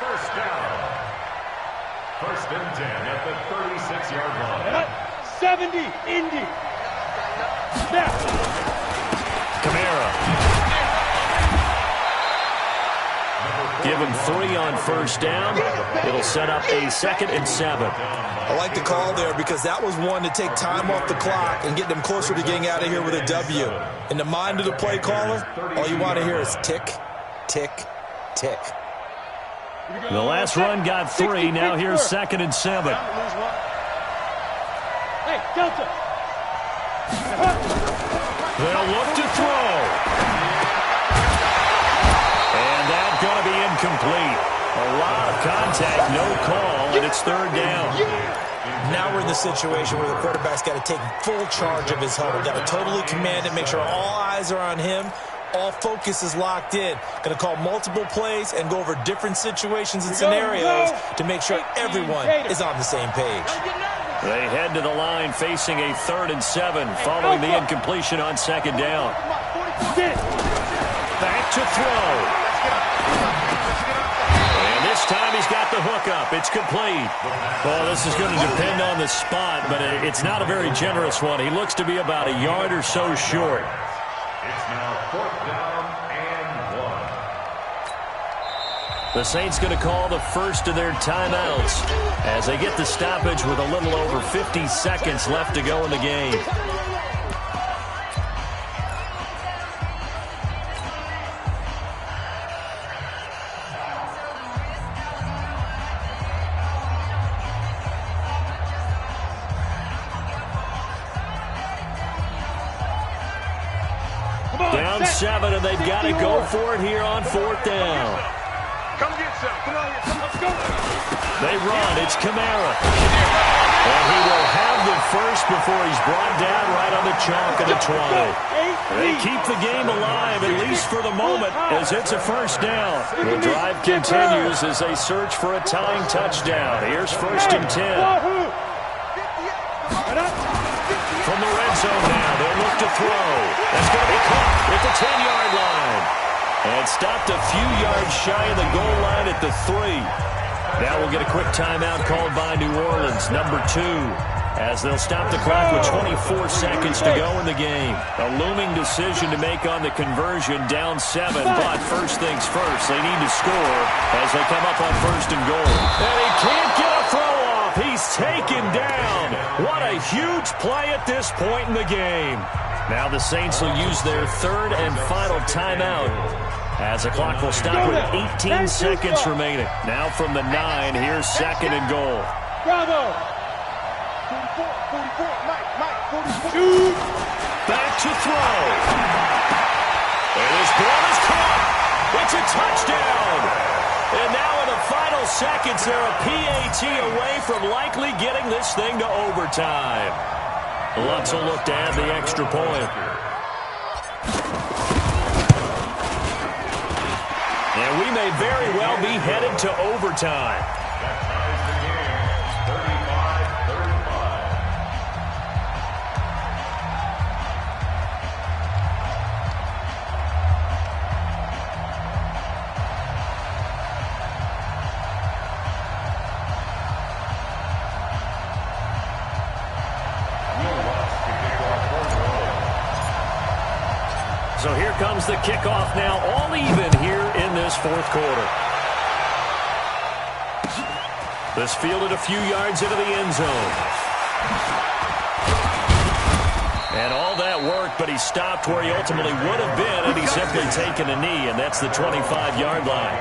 first down. 1st and 10 at the 36-yard line. 70, Indy. Snap. Kamara. Give him 3 on 1st down. It'll set up a 2nd and 7. I like the call there because that was one to take time off the clock and get them closer to getting out of here with a W. In the mind of the play caller, all you want to hear is tick, tick, tick. The last run got 3. Now here's 2nd and 7. Hey, Delta. They'll look to throw. And that's going to be incomplete. A lot of contact, no call, and it's 3rd down. Now we're in the situation where the quarterback's got to take full charge of his huddle. Got to totally command it, make sure all eyes are on him. All focus is locked in. Going to call multiple plays and go over different situations and scenarios to make sure everyone is on the same page. They head to the line facing a 3rd and 7 following the incompletion on 2nd down. Back to throw. And this time he's got the hook up. It's complete. Well, this is going to depend on the spot, but it's not a very generous one. He looks to be about a yard or so short. It's now 4th down and 1. The Saints going to call the first of their timeouts as they get the stoppage with a little over 50 seconds left to go in the game. Down 7, and they've got to go for it here on 4th down. Come get some. Come on, let's go. They run. It's Kamara. And he will have the first before he's brought down right on the chalk of the 20. They keep the game alive, at least for the moment, as it's a first down. The drive continues as they search for a tying touchdown. Here's 1st and 10. From the red zone now, they'll look to throw. That's going to be caught at the 10-yard line. And stopped a few yards shy of the goal line at the 3. Now we'll get a quick timeout called by New Orleans, number 2, as they'll stop the clock with 24 seconds to go in the game. A looming decision to make on the conversion, down 7, but first things first, they need to score as they come up on 1st and goal. And he can't get a throw off. He's taken down. What a huge play at this point in the game. Now the Saints will use their 3rd and final timeout as the clock will stop with 18 seconds remaining. Now from the 9, here's 2nd and goal. Bravo. 44, Mike, 44. Back to throw. And his ball is caught. It's a touchdown. And now in the final seconds, they're a PAT away from likely getting this thing to overtime. Lutz will look to add the extra point. And we may very well be headed to overtime. That ties the game, 35-35. So here comes the kickoff now, all even here in this fourth quarter. This fielded a few yards into the end zone. And all that work, but he stopped where he ultimately would have been had he simply taken a knee, and that's the 25-yard line.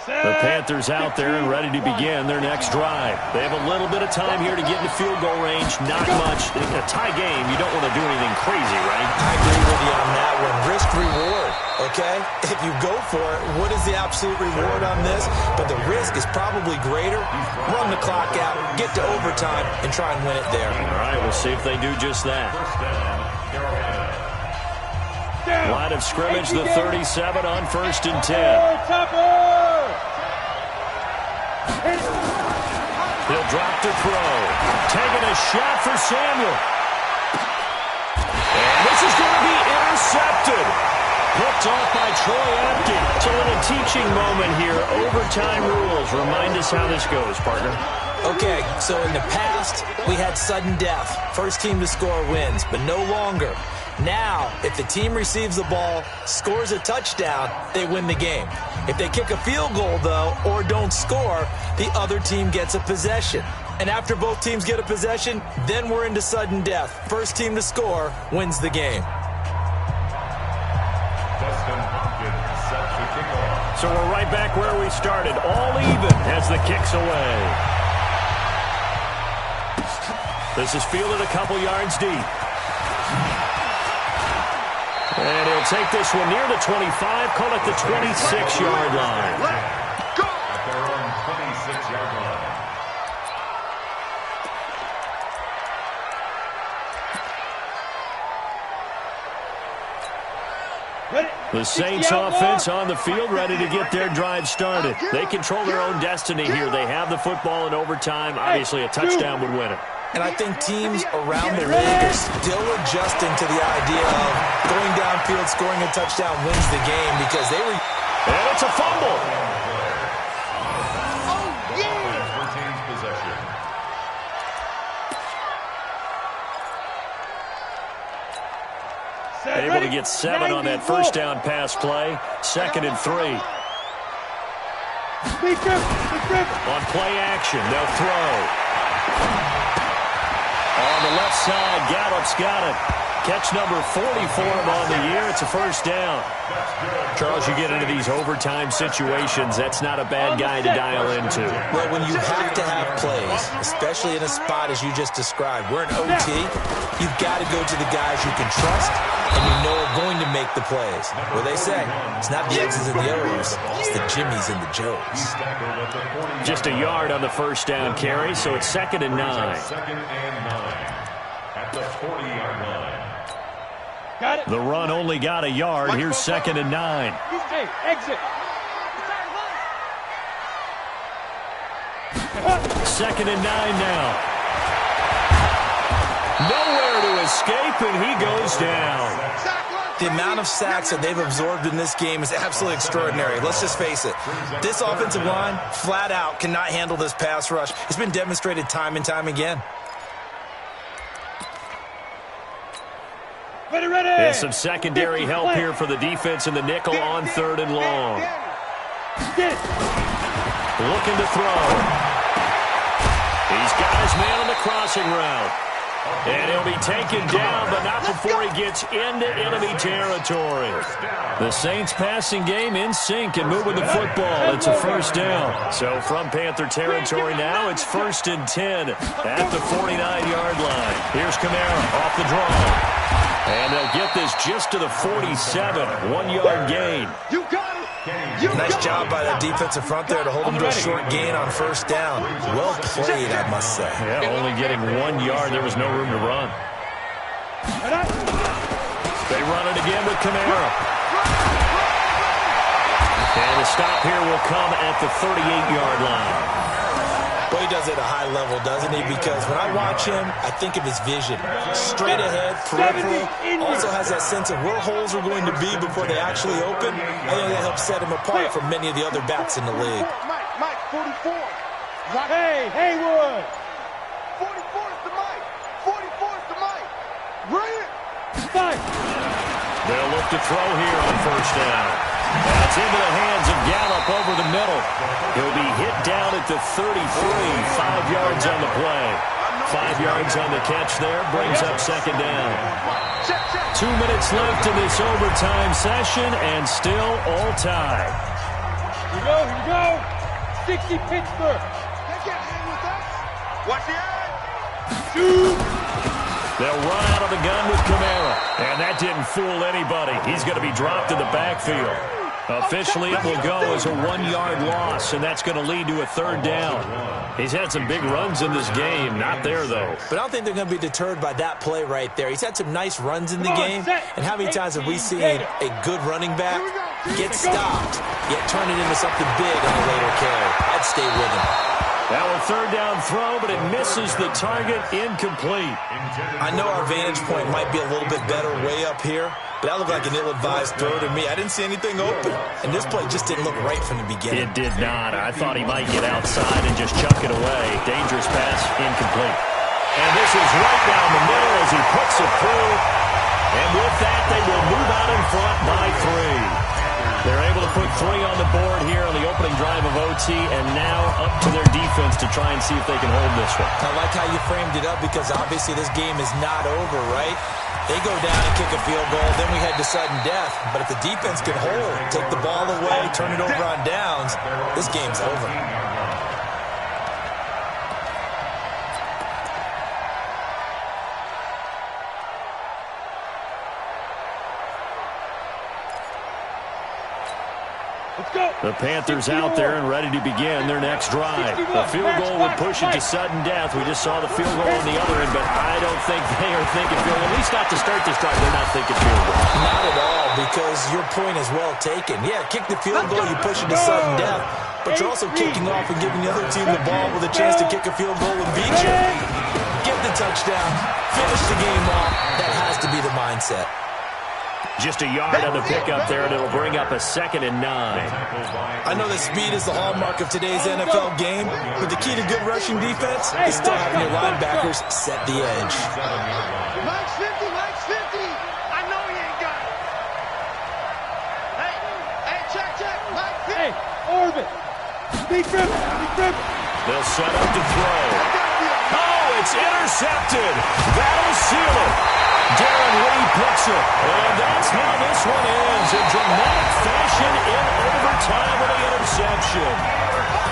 The Panthers out there and ready to begin their next drive. They have a little bit of time here to get into field goal range. Not much. In a tie game, you don't want to do anything crazy, right? I agree with you on that one. Risk-reward, okay? If you go for it, what is the absolute reward on this? But the risk is probably greater. Run the clock out, get to overtime, and try and win it there. All right, we'll see if they do just that. Line of scrimmage, the 37 on 1st and 10. He'll drop to throw. Taking a shot for Samuel. And this is going to be intercepted. Picked off by Troy Apke. It's a little teaching moment here. Overtime rules. Remind us how this goes, partner. Okay, so in the past, we had sudden death. First team to score wins, but no longer. Now, if the team receives the ball, scores a touchdown, they win the game. If they kick a field goal, though, or don't score, the other team gets a possession. And after both teams get a possession, then we're into sudden death. First team to score wins the game. So we're right back where we started. All even as the kick's away. This is fielded a couple yards deep. And he'll take this one near the 25, call it the 26-yard line. At their own 26-yard line. The Saints offense on the field, ready to get their drive started. They control their own destiny here. They have the football in overtime. Obviously, a touchdown would win it. And I think teams around the league are still adjusting to the idea of going downfield, scoring a touchdown wins the game because they were... And it's a fumble. Oh, yeah! Retains possession. Able to get 7 on that first down pass play. 2nd and 3. On play action, they'll throw. On the left side, Gallup's got it. Catch number 40 for him on the year. It's a first down. Charles, you get into these overtime situations, that's not a bad guy to dial into. Well, when you have to have plays, especially in a spot as you just described, we're in OT, you've got to go to the guys you can trust and you know are going to make the plays. Well, they say, it's not the X's and the O's, it's the Jimmies and the Joes. Just a yard on the first down carry, so it's 2nd and 9. 2nd and 9 at the 40-yard line. Got it. The run only got a yard. Here's 2nd and 9. Hey, exit. 2nd and 9 now. Nowhere to escape, and he goes down. The amount of sacks that they've absorbed in this game is absolutely extraordinary. Let's just face it. This offensive line, flat out, cannot handle this pass rush. It's been demonstrated time and time again. Ready. And some secondary help here for the defense in the nickel on 3rd and long. Looking to throw. He's got his man on the crossing route. And he'll be taken down, but not before he gets into enemy territory. The Saints passing game in sync and moving the football. It's a first down. So from Panther territory now, it's 1st and 10 at the 49-yard line. Here's Kamara off the draw. And they'll get this just to the 47, 1-yard gain. You got it. Nice job by that defensive front there to hold them to a short gain on first down. Well played, I must say. Yeah, only getting 1 yard. There was no room to run. They run it again with Kamara. And the stop here will come at the 38-yard line. Well, he does it at a high level, doesn't he? Because when I watch him, I think of his vision. Straight ahead, peripheral, also has that sense of where holes are going to be before they actually open. I think that helps set him apart from many of the other backs in the league. Mike, 44. Hey, Haywood. 44 is the Mike. 44 is the Mike. Bring it. Mike. They'll look to throw here on first down. That's into the hands of Gallup over the middle. He'll be hit down at the 33, 5 yards on the play. 5 yards on the catch there, brings up second down. 2 minutes left in this overtime session, and still all tied. Here we go. 60 Pittsburgh. They can't hang with us. Watch the eye. Shoot. They'll run out of the gun with Kamara, and that didn't fool anybody. He's going to be dropped in the backfield. Officially, it will go as a 1-yard loss, and that's going to lead to a third down. He's had some big runs in this game. Not there, though. But I don't think they're going to be deterred by that play right there. He's had some nice runs in the game, and how many times have we seen a good running back get stopped, yet turn it into something big on a later carry? I'd stay with him. Now a third down throw, but it misses the target, incomplete. I know our vantage point might be a little bit better way up here, but that looked like an ill-advised throw to me. I didn't see anything open, and this play just didn't look right from the beginning. It did not. I thought he might get outside and just chuck it away. Dangerous pass, incomplete. And this is right down the middle as he puts it through. And with that, they will move out in front by 3. They're able to put 3 on the board here on the opening drive of OT, and now up to their defense to try and see if they can hold this one. I like how you framed it up because obviously this game is not over, right? They go down and kick a field goal, then we head to sudden death. But if the defense can hold, take the ball away, turn it over on downs, this game's over. The Panthers out there and ready to begin their next drive. The field goal would push it to sudden death. We just saw the field goal on the other end, but I don't think they are thinking field goal. At least not to start this drive. They're not thinking field goal. Not at all, because your point is well taken. Yeah, kick the field goal, you push it to sudden death, but you're also kicking off and giving the other team the ball with a chance to kick a field goal and beat you. Get the touchdown, finish the game off. That has to be the mindset. Just a yard on the pickup there, and it'll bring up a 2nd and 9. I know that speed is the hallmark of today's NFL game, but the key to good rushing defense is still having your linebackers set the edge. Mike's 50. I know he ain't got it. Hey, check. Mike 50. Hey, Orbit. Big rip. They'll set up to throw. Oh, it's intercepted. That'll seal it. Darren Lee picks it, and that's how this one ends. In dramatic fashion in overtime with an interception.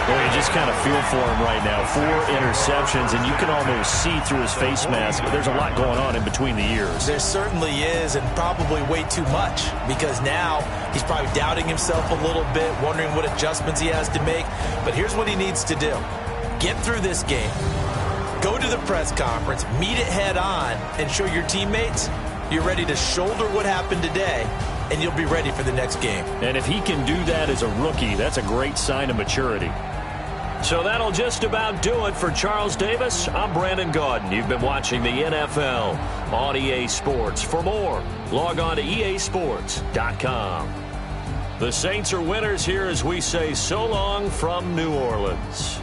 Well, you just kind of feel for him right now. 4 interceptions, and you can almost see through his face mask, but there's a lot going on in between the ears. There certainly is, and probably way too much, because now he's probably doubting himself a little bit, wondering what adjustments he has to make. But here's what he needs to do. Get through this game. Go to the press conference, meet it head on, and show your teammates you're ready to shoulder what happened today, and you'll be ready for the next game. And if he can do that as a rookie, that's a great sign of maturity. So that'll just about do it for Charles Davis. I'm Brandon Gaudin. You've been watching the NFL on EA Sports. For more, log on to easports.com. The Saints are winners here as we say so long from New Orleans.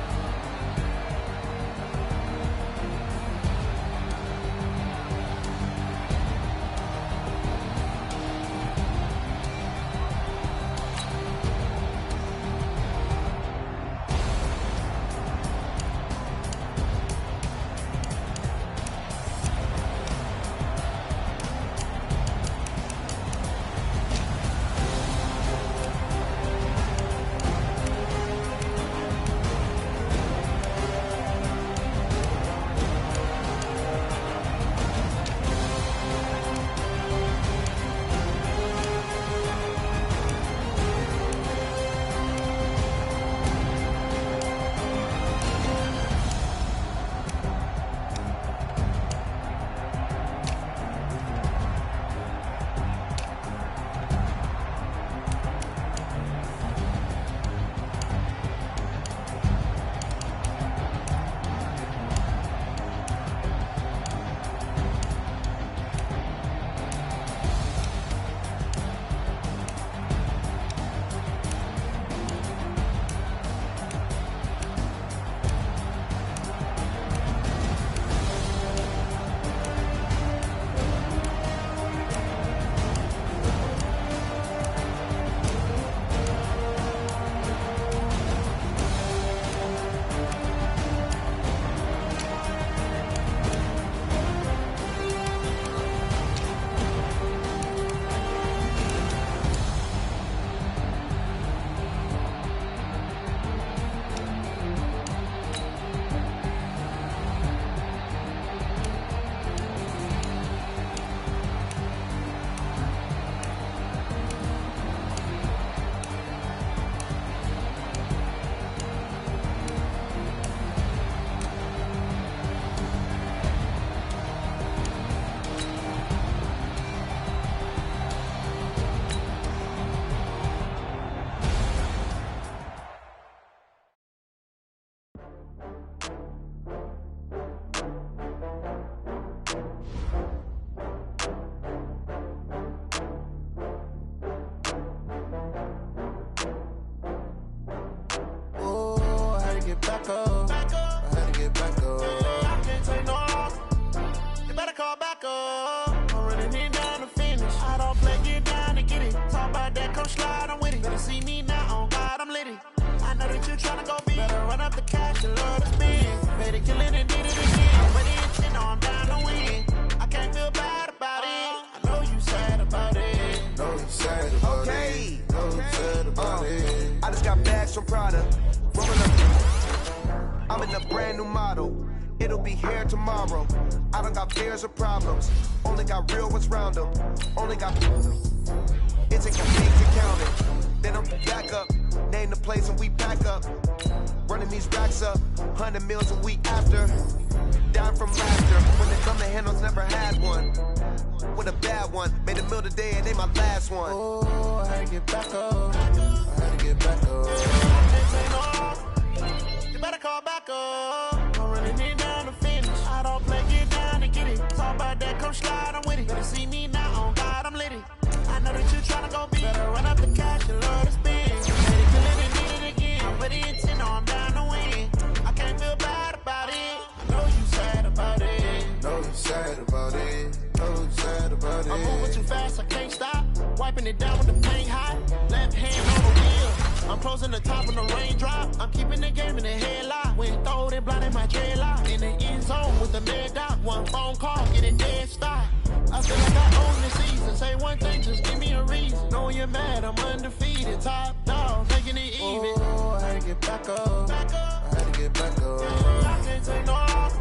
Prada. Rolling up, I'm in a brand new model. It'll be here tomorrow. I don't got fears or problems. Only got real ones round them. Only got. It take a week to count it. Then I'm back up. Name the place and we pack up. Running these racks up. 100 meals a week after. Down from laughter. When they come to handles, never had one. With a bad one. Made a meal today and they my last one. Oh, I had to get back up. I had to get back up. You better call back up. I'm running it down to finish. I don't play, get down and get it. Talk about that, come slide, I'm with it. Better see me now, on God, I'm lit it. I know that you tryna go big. Better run up the cash and love to spend. Ready to live and need it again. I'm ready intent, no, I'm down to win. I can't feel bad about it. I know you sad about it. Know you sad about it. Know you sad about it. I'm moving too fast, I can't stop. Wiping it down with the paint hot. Left hand on the wheel. I'm closing the top of the raindrop. I'm keeping the game in the headlock. When throwed it, blind in my dreadlock. In the end zone with the mad dot. One phone call, get it dead stop. I feel like I own the season. Say one thing, just give me a reason. Knowing you're mad, I'm undefeated. Top dog, making it even. Oh, I had to get back up. Back up. I had to get back up. I can't take no off.